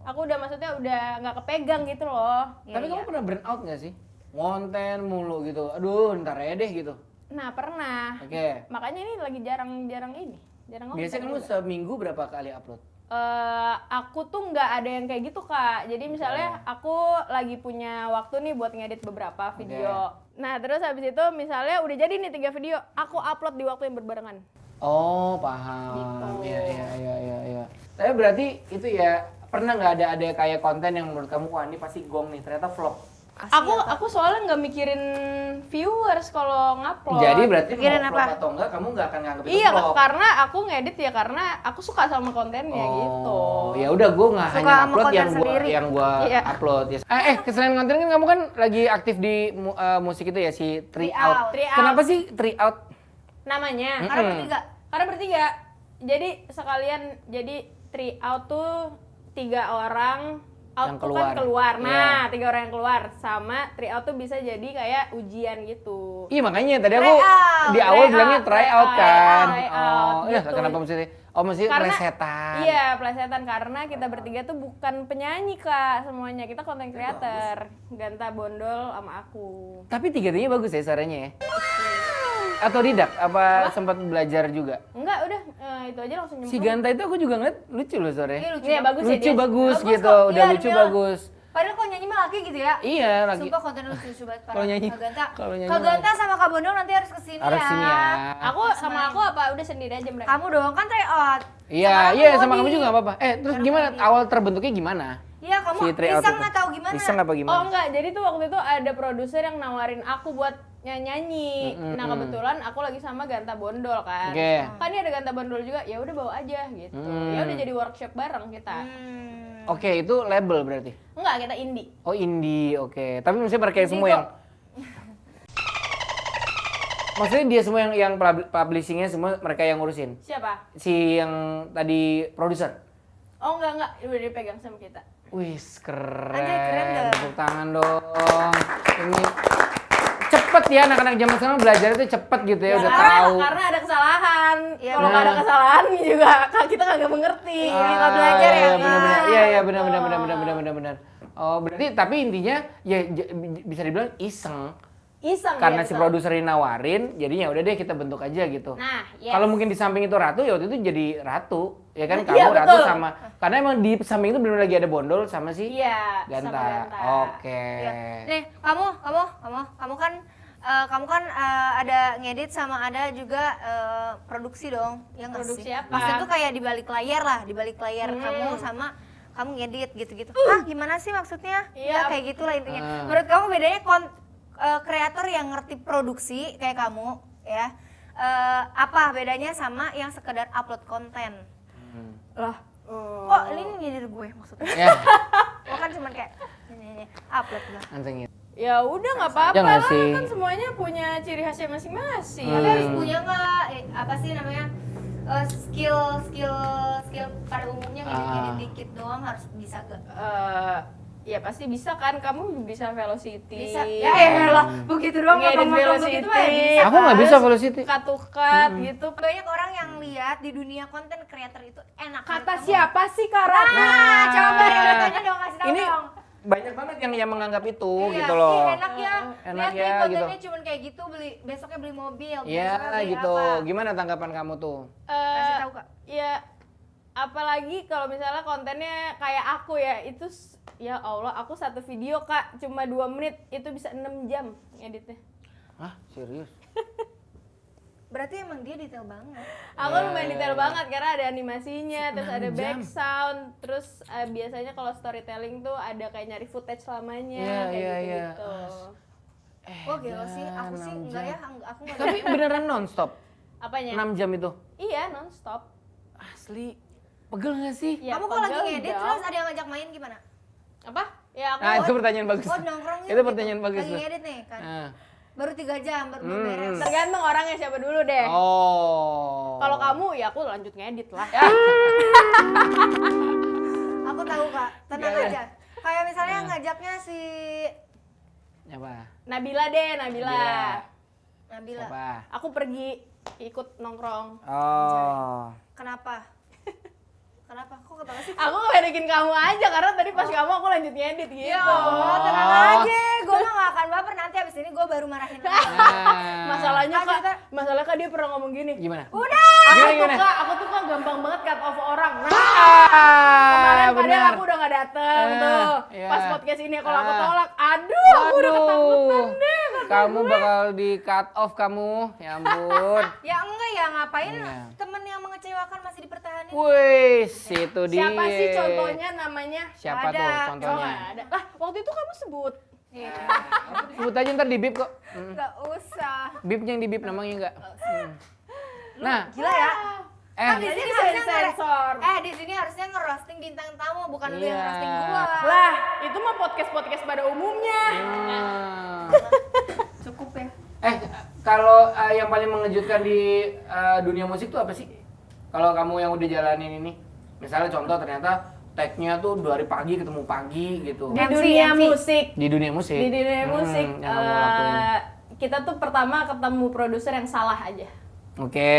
Aku udah maksudnya udah nggak kepegang gitu loh. Tapi kamu pernah burn out nggak sih? Konten mulu gitu. Aduh, ntar aja deh gitu. Nah, pernah. Oke. Makanya ini lagi jarang ngomong. Biasanya kamu seminggu berapa kali upload? Aku tuh nggak ada yang kayak gitu Kak. Jadi misalnya aku lagi punya waktu nih buat ngedit beberapa video. Nah terus habis itu misalnya udah jadi nih 3 video, aku upload di waktu yang berbarengan. Oh, paham. Gitu. Iya. Tapi berarti itu ya, pernah nggak ada kayak konten yang menurut kamu, wah ini pasti gong nih, ternyata flop. Aku soalnya nggak mikirin viewers kalau ngupload. Jadi berarti Pikirin mau flop apa? atau enggak, kamu nggak akan nganggap itu Iya, flop. karena aku ngedit ya karena aku suka sama kontennya gitu. Ya udah, gue nggak Suka hanya sama upload konten yang gua sendiri. Iya. upload ya. Selain konten kan kamu kan lagi aktif di musik itu ya, si Three Out. Three Out. Kenapa sih Three Out? Namanya. Karena bertiga. Jadi sekalian jadi three out tuh 3 orang out Yang tuh kan keluar. keluar. Nah, 3 orang yang keluar sama three out tuh bisa jadi kayak ujian gitu. Iya makanya tadi aku di awal Try bilangnya out, try try out out, kan. try out, Iya, gitu. kenapa mesti? Oh, mesti plesetan. Iya, plesetan karena kita bertiga tuh bukan penyanyi Kak semuanya. Kita content creator. Ganta Bondol sama aku. Tapi tiga-tiganya bagus ya suaranya ya. Atau didak? Apa sempat belajar juga? Enggak, udah itu aja langsung Si nyemplung. Ganta itu aku juga ngeliat lucu loh suaranya. Iya, bagus ya Lucu dia. bagus Bagus gitu, kok. udah Iya, lucu dia. bagus. Padahal kok nyanyi mah laki gitu ya. Iya lagi. Sumpah konten lu lucu banget parah. Kalau nyanyi- Kak Ganta. kalau nyanyi Kak mah- Ganta sama Kak Bondol nanti harus kesini Harus ya. sini ya. Aku sama aku apa udah sendiri aja mereka. Kamu dong kan try out. Iya, sama kamu juga gak apa-apa. Terus gimana? Awal terbentuknya gimana? Iya, kamu Si try out iseng itu. atau gimana? Iseng apa gimana? Oh enggak, jadi tuh waktu itu ada produser yang nawarin aku buat nyanyi. Nah kebetulan aku lagi sama Ganta Bondol kan. Oke. Kan ini ada Ganta Bondol juga, ya udah bawa aja gitu. Ya udah jadi workshop bareng kita. Oke, itu label berarti. Enggak, kita indie. Oh indie, oke. Tapi mesti pakai semua Indie yang. kok. Maksudnya dia semua yang publishingnya semua mereka yang ngurusin? Siapa? Si yang tadi produser? Oh enggak, udah dipegang sama kita. Wih, keren. Anjay, keren dah. Tepuk tangan dong. Ini cepet ya anak-anak zaman sekarang belajar itu cepet gitu ya, udah tahu. Karena ada kesalahan. Iya, Kalau nggak ada kesalahan juga kita kagak mengerti. nggak belajar ya, benar-benar. Kak. Iya, benar. Oh, berarti tapi intinya ya bisa dibilang iseng. Karena ya, si betul. produser ini nawarin, jadinya udah deh kita bentuk aja gitu. Nah, yes. Kalau mungkin di samping itu Ratu, ya waktu itu jadi Ratu. Ya kan, Iya, kamu Ratu betul. sama, karena emang di samping itu belum lagi ada Bondol sama si Iya, Ganta. sama Ganta. Oke. Nih, kamu kan ada ngedit sama ada juga produksi dong, yang Produksi apa? Maksudnya tuh kayak di balik layar lah, di balik layar kamu sama kamu ngedit gitu-gitu. Ah, gimana sih maksudnya? Iya. Ya kayak gitulah intinya. Menurut kamu bedanya kreator yang ngerti produksi kayak kamu ya, apa bedanya sama yang sekedar upload konten? Lah, Kok ini nyindir gue maksudnya? Ya, Gue kan cuma kayak ini upload lah. langsung gitu. ya udah nggak apa-apa Ya nggak lah, sih? kan semuanya punya ciri khasnya masing-masing. Tapi harus punya nggak apa sih namanya skill pada umumnya ngedit dikit doang harus bisa gak? Ya pasti bisa kan, kamu bisa velocity. Bisa. Ya elah, begitu doang Ngedit ngomong begitu mah ya velocity. bisa. Aku nggak bisa velocity. Cut gitu. Banyak orang yang lihat di dunia konten creator itu enak. Kata menurut kamu. siapa sih Karat? Nah, coba ya tanya dong, kasih tahu Ini dong. banyak banget yang menganggap itu Iya, gitu loh. ih, enak ya. Enak Lihat ya, nih kontennya gitu. cuma kayak gitu, besoknya beli mobil. Iya besoknya beli gitu. apa. Gimana tanggapan kamu tuh? Kasih tahu, Kak. Ya apalagi kalau misalnya kontennya kayak aku ya, itu ya Allah, aku satu video Kak cuma 2 menit itu bisa 6 jam ngeditnya. Hah, serius? Berarti emang dia detail banget. Aku lumayan detail banget karena ada animasinya, terus ada 6 jam. back sound, terus biasanya kalau storytelling tuh ada kayak nyari footage lamanya, Iya, kayak iya, gitu-gitu. Wah gila sih, aku sih 6 enggak jam. ya, aku enggak. Tapi beneran nonstop? Apanya? 6 jam itu? Iya, nonstop. Asli? Pegel gak sih? Ya, Kamu kalau lagi pegel ngedit dong. terus ada yang ngajak main gimana? Apa? Ya aku Nah, itu pertanyaan bagus. Oh nongkrong Itu pertanyaan bagus Lagi tuh. ngedit nih kan. Ah. Baru 3 jam, baru belum beres. tergantung orangnya siapa dulu deh. Oh. Kalau kamu ya aku lanjut ngedit lah. Aku tahu Kak, tenang Gak ada. aja. Kayak misalnya ngajaknya si Apa? Nabila deh, Nabila. Nabila. Apa? Aku pergi ikut nongkrong. Oh. Kenapa? Kenapa? Kok ketawa sih? Aku ngeledekin kamu aja karena tadi pas kamu aku lanjut ngedit gitu. Ya Allah, tenang aja. Gue mah gak akan baper, nanti abis ini gue baru marahin lagi. Nah. Masalahnya Kan kita- masalahnya Kak dia pernah ngomong gini. Gimana? Udah! Aku tuh kak gampang banget cut off orang. Nah, Ah, kemarin padahal benar. aku udah gak dateng tuh. Iya. Pas podcast ini kalau aku Ah. tolak, aduh aku udah ketakutan deh. Kamu bakal di cut off kamu. Ya ampun. Ya enggak ya, ngapain Iya. temen yang mengecewakan masih dipertahanin? Wih, itu dia. Siapa sih contohnya namanya? Siapa Ada. tuh Oh, contohnya? nggak ada. Lah, waktu itu kamu sebut. Iya. Sebut aja ntar di bip kok. Enggak usah. Bipnya yang di bip namanya enggak. Nah, Gila ya. Kan di Jadi sini bisa harusnya disensor. di sini harusnya ngerosting bintang tamu, bukan lu yang Iya. roasting gua. Lah, itu mah podcast pada umumnya. Cukup ya. Kalau yang paling mengejutkan di dunia musik tuh apa sih? Kalau kamu yang udah jalanin ini, misalnya contoh ternyata tag-nya tuh 2 hari pagi ketemu pagi gitu. Di MC. dunia musik. Di dunia musik. Di dunia musik, yang kamu lakuin. kita tuh pertama ketemu produser yang salah aja. Oke,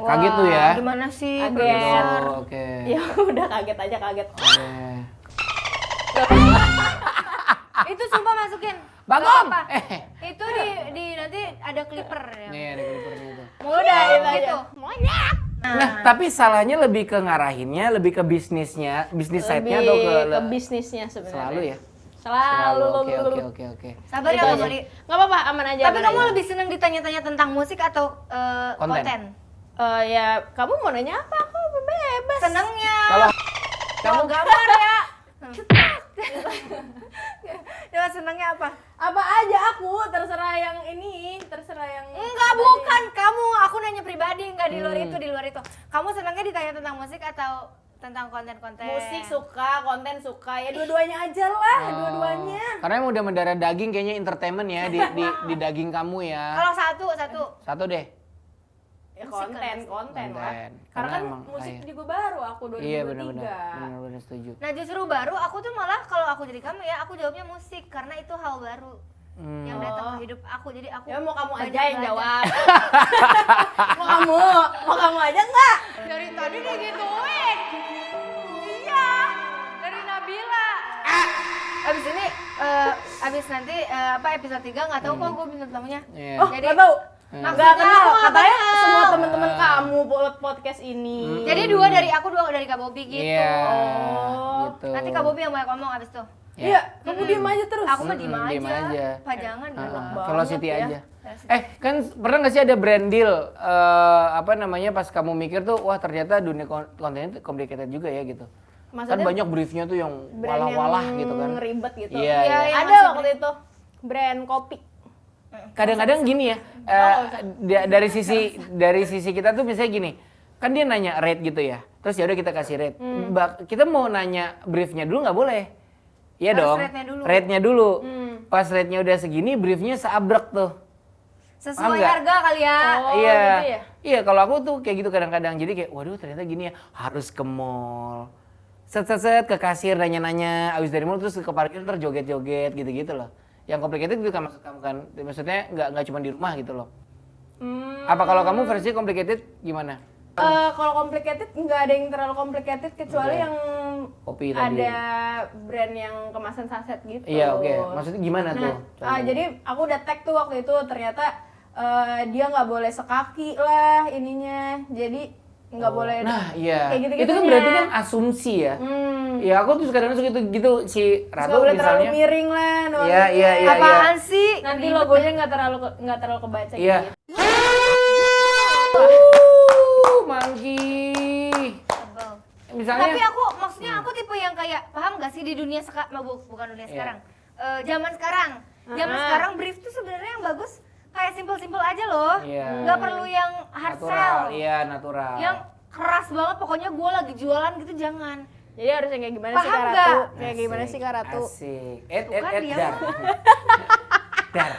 kaget tuh ya. Gimana sih? Kaget. produser? Oh, oke. Ya udah kaget aja kaget. Oke. Itu sumpah masukin. Bagom! Nggak apa-apa. Eh. Itu di nanti ada clipper ya. Nih ada klipernya tuh. Udah itu aja. Gitu. Monyet. Nah, tapi salahnya lebih ke ngarahinnya, lebih ke bisnisnya, bisnis side-nya atau ke bisnisnya sebenarnya. selalu ya? Selalu. Oke. Sabar ya Itu Bang aja. Mali. Nggak apa-apa, aman aja. Tapi aman kamu aja. lebih seneng ditanya-tanya tentang musik atau Konten. konten? Ya kamu mau nanya apa? Aku bebas. Senengnya. Kalau Kalau gambar ya. Coba senengnya apa? Apa aja aku terserah yang ini, terserah yang Enggak, bukan kamu. Aku nanya pribadi, enggak di luar itu, di luar itu. Kamu senengnya ditanya tentang musik atau tentang konten-konten. Musik suka, konten suka, ya dua-duanya aja lah, dua-duanya. Karena emang udah mendarah daging kayaknya entertainment ya di daging kamu ya. Kalau satu. Satu deh. Ya Musik konten lah. Konten. Karena kan emang musik iya. juga baru aku 2023. Iya benar-benar setuju. Nah justru baru aku tuh malah kalau aku jadi kamu ya aku jawabnya musik karena itu hal baru yang datang ke hidup aku, jadi aku Ya mau kamu banyak aja yang belajar. jawab. mau kamu aja enggak? Dari tadi digituin. Iya, dari Nabila. Abis ini, abis nanti episode 3 nggak tahu kok gue bintang tamunya. Iya. Oh, Jadi- nggak tahu. Maksudnya Nggak kenal. aku nggak Katanya kenal. semua teman-teman kamu buat podcast ini. Jadi 2 dari aku, 2 dari Kak Bobi gitu. Iya. Oh. Gitu. Nanti Kak Bobi yang banyak ngomong abis tuh. Iya, kamu diem aja terus. Aku mah diem Diem aja. aja. Pajangan Ah, dulu. velocity ya. aja. Kan pernah nggak sih ada brand deal apa namanya pas kamu mikir tuh wah ternyata dunia konten itu complicated juga ya gitu. Kan Maksudnya banyak briefnya tuh yang brand walah-walah yang gitu kan. ribet gitu. Iya, iya. Ada Masih waktu itu brand kopi. Kadang-kadang gini ya, dari sisi kita tuh misalnya gini, kan dia nanya rate gitu ya, terus ya udah kita kasih rate. Kita mau nanya briefnya dulu nggak boleh, iya Harus dong. rate-nya dulu. Rate-nya dulu. Pas rate-nya udah segini, briefnya seabrek tuh. Paham Sesuai nggak? harga kali ya. Oh, Iya, gitu ya? iya. Kalau aku tuh kayak gitu kadang-kadang. Jadi kayak, waduh ternyata gini ya, harus ke mall, set ke kasir nanya-nanya, abis dari mall terus ke parkir terus joget-joget gitu-gitu loh. Yang complicated itu kan maksud kamu kan, maksudnya nggak cuma di rumah gitu loh. Apa kalau kamu versi complicated gimana? Kalau complicated nggak ada yang terlalu complicated kecuali Oke. yang Kopi tadi. ada brand yang kemasan saset gitu. Iya oke. Maksudnya gimana tuh? Nah, jadi aku udah tag tuh waktu itu ternyata dia nggak boleh sekaki lah ininya, jadi nggak boleh. Nah iya. Kayak gitu-gitunya. Itu kan berarti kan asumsi ya. Ya aku tuh kadang-kadang suka gitu si Nggak Ratu boleh terlalu misalnya. miring lah. Iya iya iya. Apaan sih? Nanti logonya nggak terlalu kebaca Iya. gitu. Mangki. Sebel. Misalnya. Tapi aku maksudnya aku tipe yang kayak paham gak sih di dunia sekarang, bukan dunia Iya. sekarang. Zaman sekarang. Zaman sekarang brief tuh sebenarnya yang bagus kayak simpel-simpel aja loh. Iya. Nggak perlu yang hard natural. sell. Iya natural. Yang keras banget pokoknya gue lagi jualan gitu jangan. Jadi harus yang kayak gimana sih Paham Kak nggak? Ratu? Kayak gimana sih Kak Ratu? Asik. Tuh kan dia dar. mah. Dar.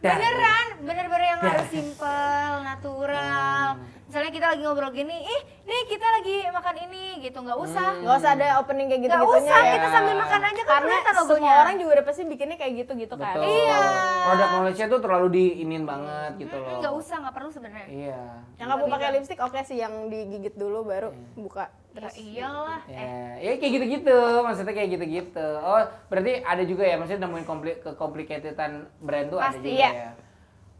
Beneran, bener-bener yang harus simpel, natural. Misalnya kita lagi ngobrol gini, nih kita lagi makan ini gitu, nggak usah. Nggak usah ada opening kayak Nggak gitu-gitunya usah, ya. kita sambil makan aja kan Karena kelihatan logonya. semua orang juga udah pasti bikinnya kayak gitu-gitu kan. Betul. Iya. Produk knowledge-nya tuh terlalu diinin banget gitu loh. Nggak usah, nggak perlu sebenarnya. Iya. Yang kamu pakai lipstick oke sih, yang digigit dulu baru buka. Ya iyalah. Ya kayak gitu-gitu, maksudnya kayak gitu-gitu. Oh, berarti ada juga ya, maksudnya nemuin complicated'an brand tuh ada Pasti, juga iya. ya.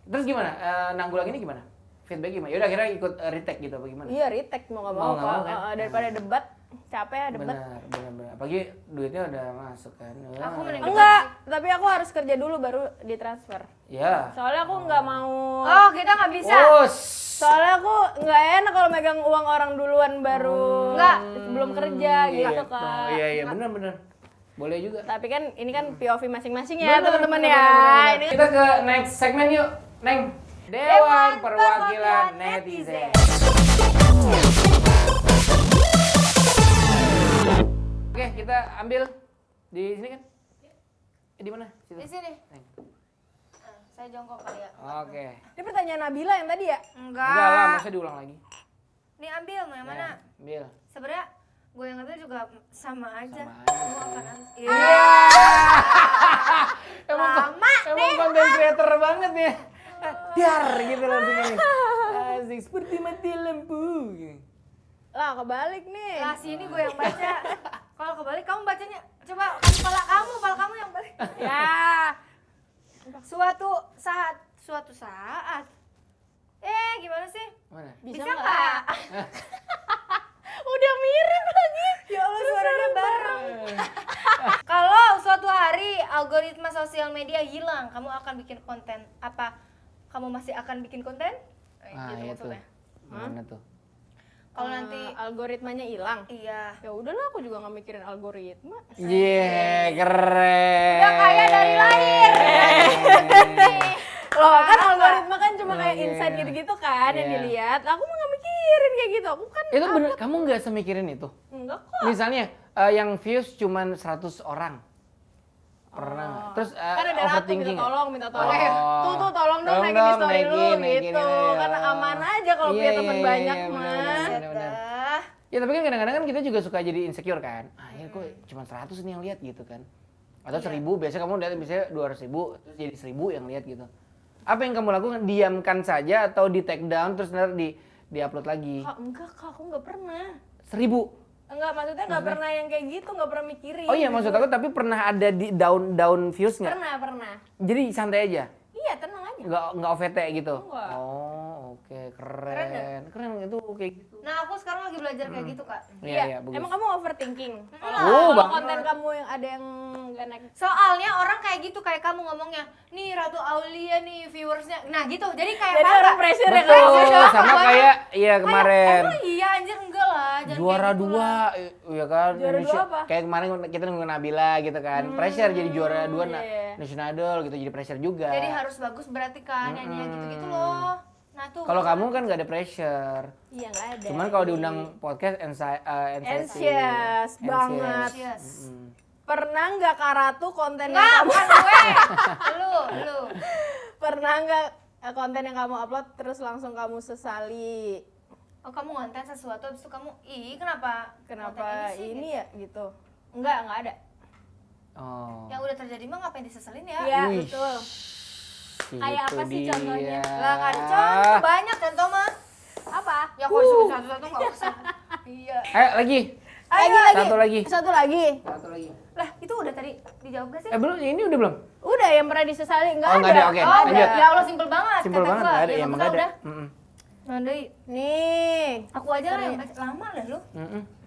Terus gimana? Nanggulanginnya gimana? Feedback gimana? Yaudah akhirnya ikut retake gitu apa gimana? Iya, retake mau nggak Mau mau, nggak mau Kak. kan? Daripada debat, capek ya debat. Benar. Apalagi duitnya udah masuk kan. Aku mending Enggak, tapi aku harus kerja dulu baru ditransfer. Ya. Soalnya aku nggak mau. Oh, kita nggak bisa. Soalnya aku nggak enak kalau megang uang orang duluan baru. Nggak. Sebelum kerja gitu Kak. Iya, benar. Boleh juga. Tapi kan ini kan POV masing-masing ya teman-teman Bener, ya. bener. Ini Kita ke next segmen yuk, Neng. Dewan Perwakilan Netizen. Oke, kita ambil di sini kan? Di mana? Situ. Di sini. Neng. Saya jongkok kali ya. Oke. ini pertanyaan Nabila yang tadi ya. Enggak lah, Enggak. masa diulang lagi. Nih ambil, mau yang mana? Ya, ambil. Sebenarnya gue yang ngambil juga sama aja. Sama aja Gue akan sih. Iya. Emang konten creator banget ya. Dar gitu langsung ini. Asik seperti mati lampu. Lah kebalik nih. Lah sini gue yang baca. Kalau kebalik kamu bacanya. Coba kepala kamu yang balik. Ya. Suatu saat. Gimana sih? Mana? Bisa nggak? Udah mirip lagi. Ya Allah, suaranya bareng. Kalau suatu hari algoritma sosial media hilang, kamu akan bikin konten apa? Kamu masih akan bikin konten? Gitu Iya tuh. maksudnya. Mana tuh? Kalau nanti algoritmanya hilang. iya. Ya udahlah, aku juga nggak mikirin algoritma. Iya, keren. Udah kaya dari lahir. Loh kan algoritma kan cuma kayak Iya. insight gitu-gitu kan yang Iya. dilihat. Aku mah nggak mikir. mikirin kayak gitu. Aku kan Itu bener, kamu nggak semikirin itu? enggak kok. Misalnya yang views cuman 100 orang. Pernah nggak? Terus Kan ada ratu overthinking minta nggak? tolong. Tuh tolong dong Tolong naikin di dong, story lu naikin, gitu. iya. Kan aman aja kalau Iya, punya teman iya, banyak iya, mah. bener-bener. Ah, Ya tapi kan kadang-kadang kan kita juga suka jadi insecure kan. Ya kok cuma 100 nih yang lihat gitu kan. Atau 1000, biasanya kamu lihat biasanya 200.000 terus jadi 1000 yang lihat gitu. Apa yang kamu lakukan? Diamkan saja atau di take down terus nanti di-upload lagi? Kak, enggak kak, aku nggak pernah. 1000. Enggak, maksudnya nggak pernah yang kayak gitu, nggak pernah mikirin. Oh iya maksud aku tapi pernah ada di down views nggak? Pernah. Jadi santai aja? Iya, tenang aja. Nggak OVT gitu? Enggak. Oh oke keren. Keren itu kayak gitu. Nah aku sekarang lagi belajar kayak gitu kak. Iya bagus. Emang kamu overthinking? Oh, Kalau banget. konten kamu yang ada yang nggak naik. Soalnya orang kayak gitu kayak kamu ngomongnya, nih Ratu Aulia nih viewersnya, nah gitu. Jadi kayak Jadi bangga. orang pressure ya Betul, kak? sama kayak iya kemarin. Emang iya anjir enggak lah. Jangan Juara kayak gitu 2 lah. ya kan Juara dua apa? Kayak kemarin kita nunggu Nabila gitu kan. Pressure jadi juara 2 iya. National Idol gitu jadi pressure juga. Jadi harus bagus berarti kan nyanyinya gitu-gitu loh. Nah tuh. Kalau kamu kan nggak ada pressure. Iya nggak ada. Cuman kalau diundang podcast anxious banget. Yes. Pernah nggak Kak Ratu konten yang Enggak, kamu bukan gue. Lu. pernah nggak konten yang kamu upload terus langsung kamu sesali? Oh kamu ngonten sesuatu habis itu kamu, kenapa? Kenapa konten ini ya gitu? Nggak ada. Oh. Yang udah terjadi mah ngapain diseselin ya? Iya Wih. betul. Itu Kayak apa sih dia. contohnya? Lah nggak ada contoh, banyak contoh mah. Apa? Ya kalau disebut satu-satu nggak usah. Iya. Ayo lagi. Satu lagi. Satu lagi. Satu lagi. Lah itu udah tadi dijawab gak sih? Belum, ini udah belum? Udah yang pernah disesali nggak Oh, ada. nggak ada, oke. Oh, lanjut. udah. Ya Allah simpel banget. Simpel kata banget, gua. nggak ada. Ya, Ya, bagus emang lah, nggak ada. udah. Nah, Doi. Nih. Aku aja lah yang lama lah lu.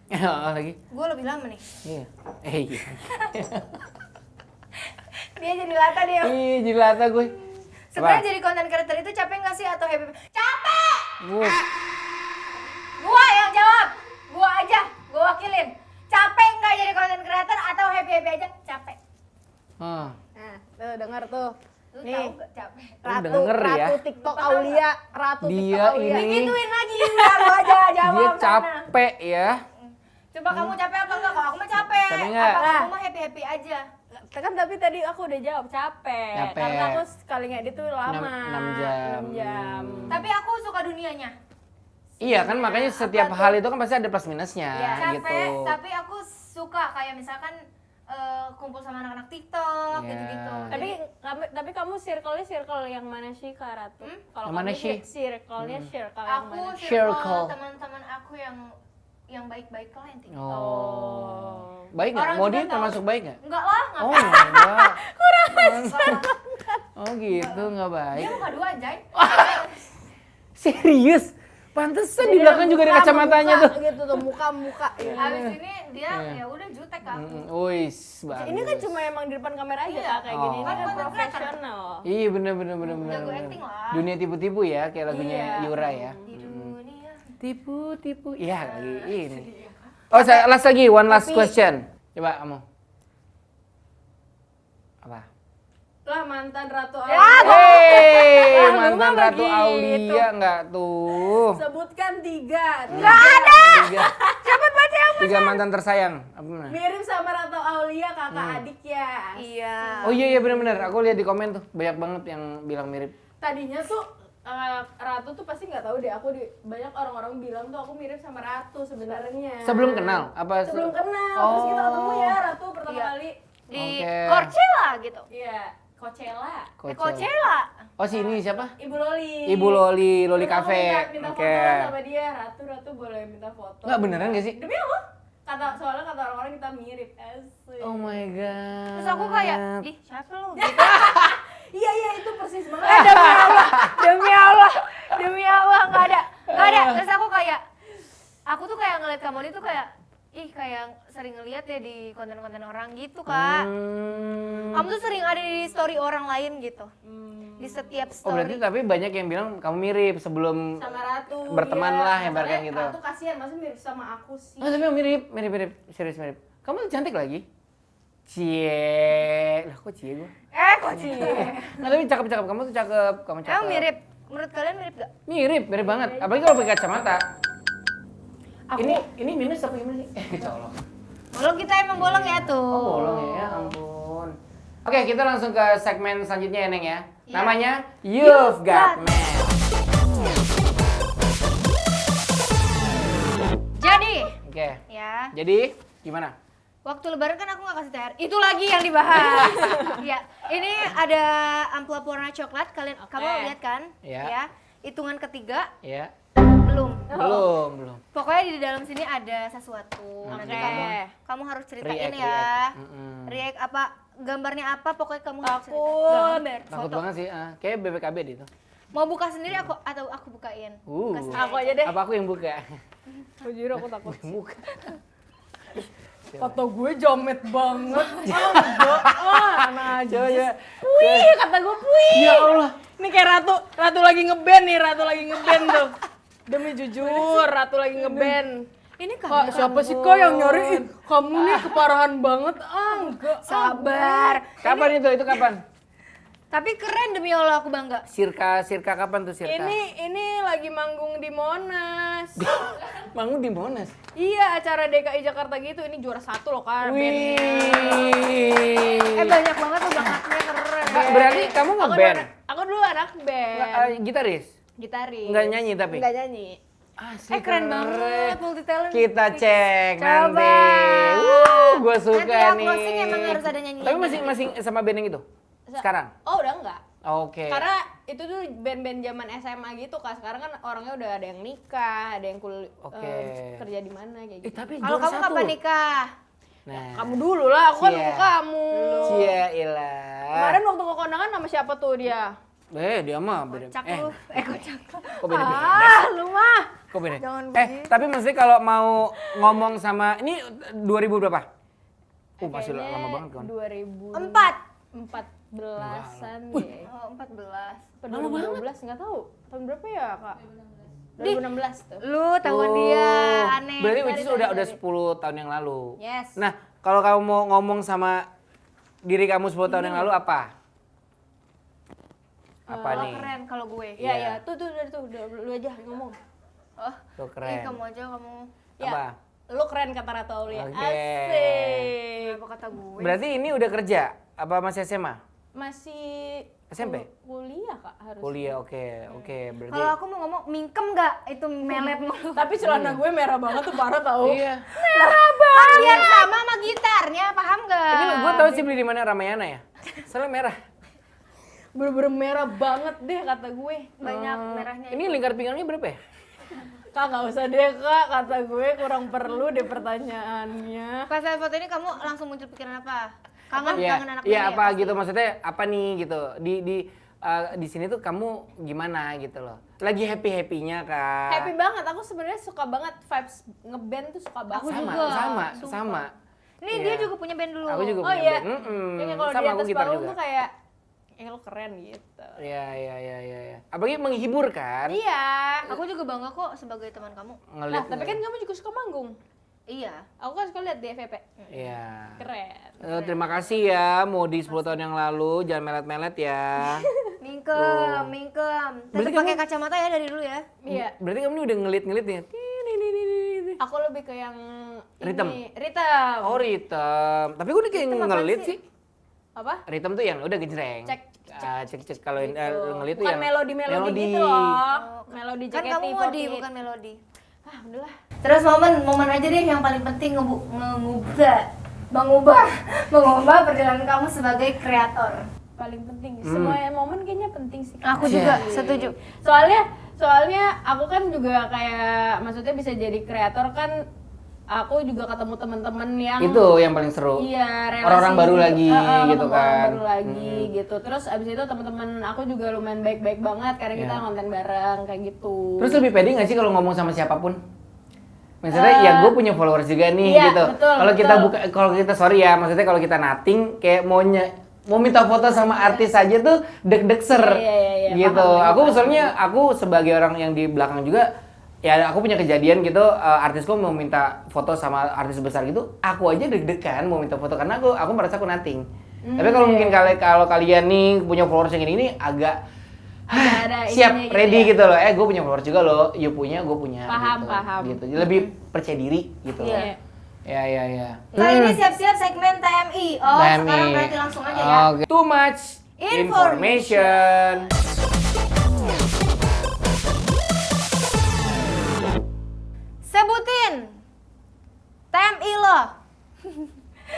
Oh, lagi. Gue lebih lama nih. Iya. Iya. Dia jadi lata dia. Ih, jadi lata gue. Sebenarnya Apa? jadi konten creator itu capek nggak sih atau happy? Capek! Wuh. Gua yang jawab. Gua aja. Gua wakilin. Capek nggak jadi konten creator atau happy aja? Capek. Ah. Nah, tuh denger tuh. Lu Nih. tahu nggak capek? Ratu, denger ya. Ratu TikTok Aulia, Ratu Dia TikTok Aulia. ini- Gituin lagi. Lu aja jawab. Dia sana. capek ya. Coba kamu capek apa enggak? Kalau aku mah capek. Capek nggak? Apa Lah. kamu mah happy aja? Kan tapi tadi aku udah jawab capek. Capek. Karena aku sekali ngedit tuh lama. 6 jam. 6 jam. Tapi aku suka dunianya. Iya kan makanya setiap apa tuh? hal itu kan pasti ada plus minusnya Capek, gitu. tapi aku suka kayak misalkan kumpul sama anak-anak TikTok Iya. gitu-gitu. Tapi kamu circle yang mana sih Kak Ratu? Kalau Yang mana kamu sih? circle-nya circle yang aku mana? Circle. circle teman-teman aku yang baik-baik lah yang TikTok. Oh. Baik nggak? Orang Mau juga dia tahu. termasuk baik nggak? Enggak lah, Oh ngapain? enggak. Enggak. Oh gitu nggak baik. Dia muka dua anjay. Serius? Pantesan di Jadi belakang juga ada muka- kacamatanya muka tuh. gitu tuh, muka-muka. Ya. Habis ini dia ya udah jutek ke aku. Wis, bagus. Ini kan cuma emang di depan kamera aja Iya. Kak, kayak gini. Ini Oh. kan Kan profesional. Iya bener. Jago acting lah. Dunia tipu-tipu ya kayak lagunya Iya. Yura ya. Di dunia. Tipu-tipu. Iya lagi ini. Oh, saya last lagi, one last question. Coba kamu. Apa? Lah mantan Ratu Ya, Aulia. Hei, Lah, lu mantan mah Ratu begitu. Aulia enggak tuh? Sebutkan 3. Enggak ada. Cepet baca yang 3 mantan tersayang. Apa benar? Mirip sama Ratu Aulia kakak adik ya. Iya. Oh iya benar-benar. Aku lihat di komen tuh banyak banget yang bilang mirip. Tadinya tuh Ratu tuh pasti nggak tahu deh. Banyak orang-orang bilang tuh aku mirip sama Ratu sebenarnya. Sebelum kenal apa? Sebelum kenal. Terus kita ketemu ya Ratu pertama Iya. kali. Di Oke. Coachella gitu. Iya, Coachella. Di Coachella. Oh si ini siapa? Ibu Loli. Ibu Loli Terus aku Cafe. minta Oke. foto sama dia. Ratu boleh minta foto. Nggak beneran gak sih? Demi Allah. Soalnya kata orang-orang kita mirip. Asik. Oh my god. Terus aku kayak, ih siapa lu? Gitu. Iya itu persis banget. Demi Allah, nggak ada. Terus aku tuh kayak ngeliat kamu ini tuh kayak, kayak sering ngeliat ya di konten-konten orang gitu kak. Kamu tuh sering ada di story orang lain gitu. Di setiap Oh berarti story. tapi banyak yang bilang kamu mirip sebelum Sama Ratu. berteman iya. lah, ibaratnya Soalnya gitu. Ratu kasihan, maksudnya mirip sama aku sih. Oh tapi mirip, serius mirip. Kamu tuh cantik lagi. Cie, lah kok cie gua? Kok sih? Nggak tapi cakep, kamu tuh cakep, kamu cakep. Emang mirip? Menurut kalian mirip gak? Mirip banget. Apalagi kalau pakai kacamata. Ini minus apa gimana sih? Colok. Bolong kita emang bolong ya tuh. Oh, bolong ya, ampun. Oke, kita langsung ke segmen selanjutnya ya, Neng ya. Iya. Namanya You've Got Mail. Jadi, Oke. ya, Jadi gimana? waktu lebaran kan aku nggak kasih THR. Itu lagi yang dibahas. Ya, ini ada amplop warna coklat. Kamu lihat kan? Iya. Ya. Hitungan ketiga Ya. belum. Belum. Pokoknya di dalam sini ada sesuatu. Nanti Oke. kamu harus ceritain React, ya. react. Mm-mm. React apa? Gambarnya apa? Pokoknya kamu harus Takut. ceritain. Takut Foto. banget sih, kayak BPKB deh itu. Mau buka sendiri atau aku bukain? Buka sendiri Aku aja deh. Apa aku yang buka? Jujur aku takut. Yang buka. Kata gue jamet banget. Enggak. Anak aja. Coba ya. Wih, kata gue puih. Ya Allah. Ini kayak Ratu lagi ngeband nih, Ratu lagi ngeband tuh. Demi jujur, Ratu lagi ngeband. Ini Kak, siapa sih Kak yang nyariin? Kamu nih keparahan banget. Enggak. Sabar. Kapan itu? Itu kapan? Tapi keren demi Allah aku bangga. Sirka kapan tuh Sirka? Ini lagi manggung di Monas. Manggung di Monas. Iya, acara DKI Jakarta gitu. Ini juara 1 loh Kak. Wih. Banyak banget tuh bakatnya keren. Berarti kamu ngeband? Aku dulu anak band. Gitaris? Gitaris. Nggak nyanyi tapi? Nggak nyanyi. Asli Keren banget, multi talent. Kita cek Coba. nanti. Gue suka Nanti nih. closing emang harus ada nyanyi. Tapi masih sama band yang itu? Sekarang? Oh, udah enggak. Oke. Karena itu tuh band-band zaman SMA gitu Kak. Sekarang kan orangnya udah ada yang nikah, ada yang kerja di mana kayak gitu. Tapi Kalau kamu kapan nikah? Nah. Kamu dulu lah, aku kan Cie. nunggu kamu. Cia ilah. Kemarin waktu ke kondangan sama siapa tuh dia? Dia mah beda. Kocak lu. Kocak. Kok beda-beda? Lu mah. Kok beda? Jangan Tapi maksudnya kalau mau ngomong sama ini 2000 berapa? Masih Kayaknya lama banget kan. 2014-an deh. Oh, 14. Atau 2012 nggak tahu. Tahun berapa ya, Kak? 2016 tuh. Lu tahu dia aneh. Berarti which is udah 10 tahun yang lalu. Yes. Nah, kalau kamu mau ngomong sama diri kamu 10 tahun yang lalu apa? Apa Kalau nih? keren kalau gue. Iya, Iya. iya. Tuh, lu aja ngomong. Oh, Tuh ini keren. kamu aja kamu. Ya, Apa? lu keren kata Ratu Aulia. Oke. Asik. Apa kata gue? Berarti ini udah kerja? Apa masih SMA? Masih SMP? kuliah, Kak, harus. Kuliah, oke. Berarti Kalau aku mau ngomong mingkem nggak? Itu melet mulu. Tapi celana gue merah banget tuh, parah tau. iya. Kan biar sama sama gitarnya, paham nggak? Ini gue tahu sih beli di mana Ramayana ya. Soalnya merah. Bener-bener merah banget deh kata gue. Banyak merahnya. Ini lingkar pinggangnya berapa ya? Kak, nggak usah deh Kak, kata gue kurang perlu deh pertanyaannya. Pas lihat foto ini kamu langsung muncul pikiran apa? Kangen Iya, anak iya muda apa ya, gitu maksudnya apa nih gitu. Di sini tuh kamu gimana gitu loh. Lagi happy-happynya kan? Happy banget, aku sebenarnya suka banget vibes ngeband tuh suka banget. Aku sama, juga, sama. Ini Iya. dia juga punya band dulu. Aku juga Oh punya iya, band. Kayaknya kalau di Sama aku atas gitar panggung juga. tuh kayak, lo keren gitu. Iya. Apalagi menghibur kan? Iya. Aku juga bangga kok sebagai teman kamu. Nah, tapi kan kamu juga suka manggung. Iya. Aku kan suka lihat di FVP. Iya. Keren. Terima kasih ya Modi 10 tahun yang lalu, jangan melet-melet ya. Mingkem. Berarti Tetap pakai kacamata ya dari dulu ya. Iya. Berarti kamu ini udah ngelit-ngelit nih. Aku lebih ke yang Ritem? ini. Ritem. Oh, ritem. Tapi gue udah kayak Ritem apaan ngelit sih? sih. Apa? Ritem tuh yang udah gejreng. Cek. Cek kalau Gitu. ngelit tuh Bukan yang melodi gitu loh. Melodi Kan JKT48. kamu Modi bukan melodi. Ah, udahlah. Terus momen aja deh yang paling penting mengubah perjalanan kamu sebagai kreator. Paling penting. Semua momen kayaknya penting sih. Aku juga setuju. Soalnya aku kan juga kayak maksudnya bisa jadi kreator kan aku juga ketemu teman-teman yang itu yang paling seru. iya, relasi Orang-orang baru juga. lagi gitu Orang kan. baru lagi gitu. Terus abis itu teman-teman aku juga lumayan baik-baik banget karena kita Iya. konten bareng kayak gitu. Terus lebih pede nggak sih kalau ngomong sama siapapun? Maksudnya ya gue punya followers juga nih iya, gitu. betul, Kalau kita betul. kalau kita sorry ya, maksudnya kalau kita nothing kayak mau minta foto sama artis aja tuh deg-degser Iya, gitu. paham, Aku soalnya aku sebagai orang yang di belakang juga ya aku punya kejadian gitu artisku mau minta foto sama artis besar gitu, aku aja deg-degan mau minta foto karena aku merasa aku nothing. Tapi kalau mungkin kalau kalian nih punya followers yang ini agak ada siap, ininya ready ya. gitu loh. Gue punya followers juga loh, you punya, gue punya. Paham, gitu. paham. Gitu. Jadi lebih percaya diri gitu loh. Iya. Ya. Kali ini siap-siap segmen TMI. Oh, sekarang berarti langsung aja ya. Oke. Too much information. Sebutin TMI lo.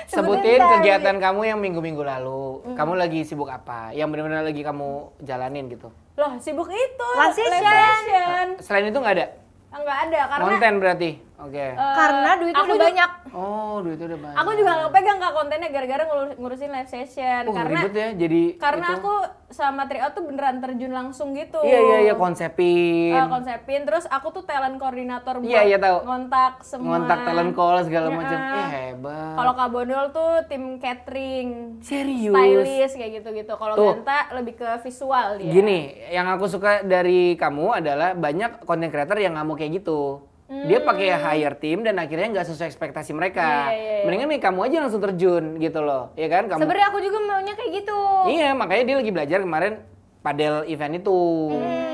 Sebutin TMI. kegiatan kamu yang minggu-minggu lalu. Kamu lagi sibuk apa? Yang benar-benar lagi kamu jalanin gitu. Loh, sibuk itu. Live session. Selain itu nggak ada? Enggak ada karena Konten berarti? Oke. Karena duitnya aku udah juga- banyak. Oh, duitnya udah banyak. aku juga nggak pegang Kak kontennya gara-gara ngurusin live session Oh, karena ribet ya jadi karena itu. aku sama Trio tuh beneran terjun langsung gitu. Iya, konsepin. Konsepin terus aku tuh talent koordinator buat Iya, tahu. ngontak semua. Ngontak talent call segala Ya. macam. Hebat. Kalau Kak Bondol tuh tim catering, Serius? stylist kayak gitu-gitu. Kalau Tuh. Ganta lebih ke visual dia. Gini, yang aku suka dari kamu adalah banyak content creator yang nggak mau kayak gitu. Dia pakai hire team dan akhirnya nggak sesuai ekspektasi mereka. Iya. Mendingan nih kamu aja langsung terjun gitu loh, ya kan? Kamu. Sebenarnya aku juga maunya kayak gitu. Iya, makanya dia lagi belajar kemarin padel event itu,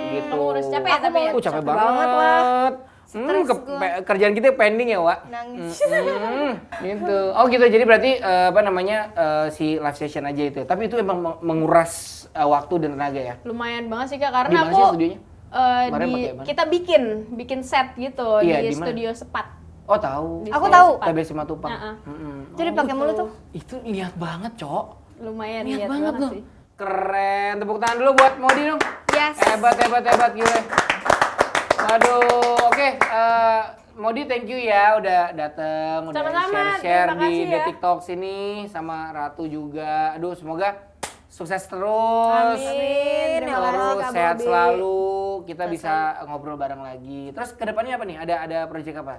gitu. ngurus. Capek ya, tapi ya? Capek Capek banget. banget lah. Kerjaan kita pending ya, Wak. Nangis. Gitu. Oh gitu, jadi berarti si live session aja itu. Tapi itu emang menguras waktu dan tenaga ya. Lumayan banget sih Kak karena Di mana aku sih studionya? Kemarin di pakai mana? kita bikin set gitu Iya, di di mana? studio Sepat. Oh tahu. Di Aku studio tahu. Sepat. TB Simatupang. Heeh. Itu dipakai mulu tuh. Itu lihat banget, Cok. Lumayan Lihat lihat banget loh. sih. Keren. Tepuk tangan dulu buat Modi dong. Yes. Hebat gila. Waduh, oke. Modi thank you ya udah dateng, udah Sama-sama, share-share terima di kasih The ya. TikTok sini sama Ratu juga. Aduh, semoga sukses terus. Amin. Terima kasih, Terus Kak sehat Bobby. selalu. Kita bisa ngobrol bareng lagi. Terus kedepannya apa nih? Ada project apa?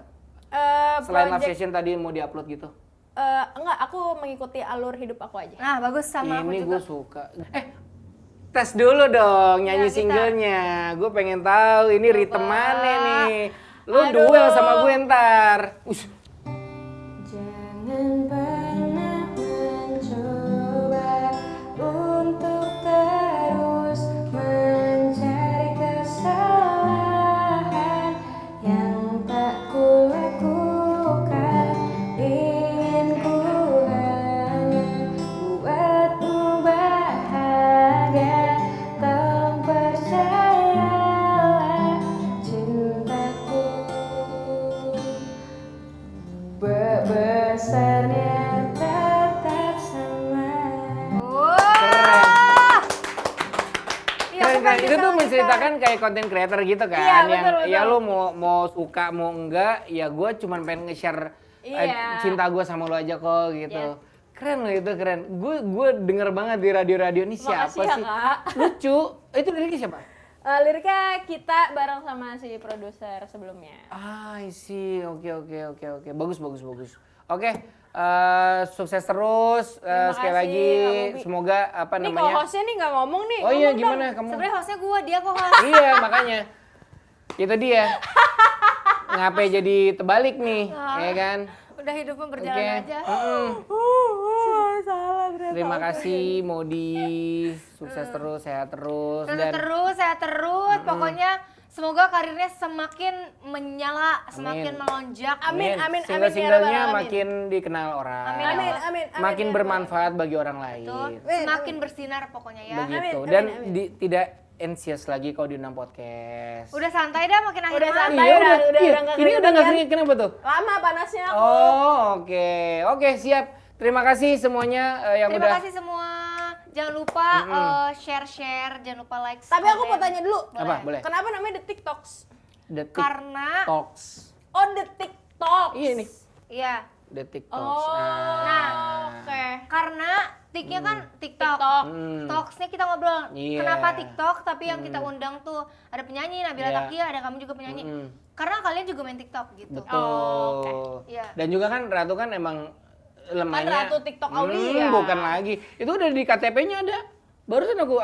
Selain live session tadi mau diupload gitu. Enggak, aku mengikuti alur hidup aku aja. Nah, bagus sama aku Ini juga. gue suka. Tes dulu dong nyanyi Ya, kita- singlenya. Gue pengen tahu ini ritme mana nih. Lu Aduh. duel sama gue ntar. Jangan pernah mencoba untuk terus mencari kesalahan yang tak kulakukan. Ingin ku hanya buatmu bahagia. Tolong percayalah cintaku. Besarnya tetap sama. Wah. Iya, aku Keren. pasti Itu tuh sama menceritakan kayak content creator gitu kan. Iya, yang betul. ya lu mau suka mau enggak, ya gue cuman pengen nge-share Iya. cinta gue sama lu aja kok gitu. Iya. Keren loh itu, keren. Gue denger banget di radio-radio ini siapa Makasih ya, sih? Kak. Lucu. Itu liriknya siapa? Liriknya kita bareng sama si produser sebelumnya. I see. Oke. Bagus. Oke, sukses terus. Terima Sekali kasih, lagi Kak Bobby. semoga apa Nih namanya? co-hostnya nih nggak ngomong nih. Oh iya, ngomong gimana dong. kamu? Sebenarnya hostnya gue, dia kok host. Iya, makanya. Itu dia. Ngapain jadi terbalik nih, ya kan? Udah hidupnya Oke. berjalan aja. Salah ternyata. Terima kasih Modi. Sukses terus, sehat terus Sehat terus. Pokoknya semoga karirnya semakin menyala, semakin Amin. melonjak. Amin, amin, ya Single-singlenya Rabbal Alamin. makin dikenal orang. Amin. Makin ya bermanfaat bagi orang Tuh, lain. semakin bersinar pokoknya ya. Begitu. Amin, Dan amin. tidak anxious lagi kalau diundang podcast. Udah santai dah makin akhir Udah malam. santai. Iya, udah iya. nggak Ini keringetan udah nggak kan? keringet, kenapa tuh? Lama panasnya aku. Oh, oke, siap. Terima kasih semuanya yang Terima udah. kasih semua. Jangan lupa share, jangan lupa like. Tapi aku mau tanya dulu. Apa? Boleh. Kenapa namanya The TikToks? The Karena TikToks. Oh, The TikToks. Iya nih. iya, The TikToks. Oh, oke. karena tiknya kan TikTok. Talksnya kita ngobrol. Iya. Kenapa TikTok? Tapi yang kita undang tuh ada penyanyi Nabila Iya. Takia, ada kamu juga penyanyi. Karena kalian juga main TikTok gitu. Betul. Oh, Iya. Dan juga kan Ratu kan emang lemahnya. Ratu TikTok Aulia. Bukan lagi. Itu udah di KTP-nya ada. Barusan aku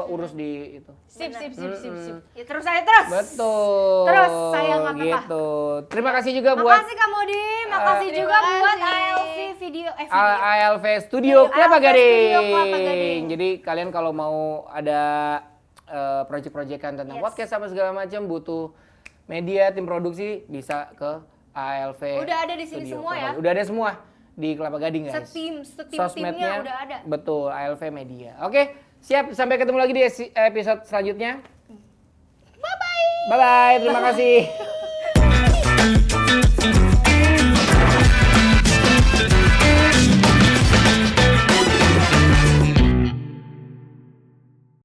urus di itu. Sip. Ya, terus saya terus. Betul. Terus sayang apa-apa. Gitu. Terima kasih juga buat Makasih Kak Modi, makasih juga terima buat kasih. ALV video. ALV Studio Studio Kelapa ALV Studio Kelapa Gading. Gading. Jadi kalian kalau mau ada project-projectan tentang podcast sama segala macam, butuh media, tim produksi, bisa ke ALV. Udah ada di sini Studio. semua ya? Udah ada semua di Kelapa Gading guys. Setim-timnya udah ada. Betul, ALV Media. Oke, siap. Sampai ketemu lagi di episode selanjutnya. Bye-bye. Bye-bye, terima kasih.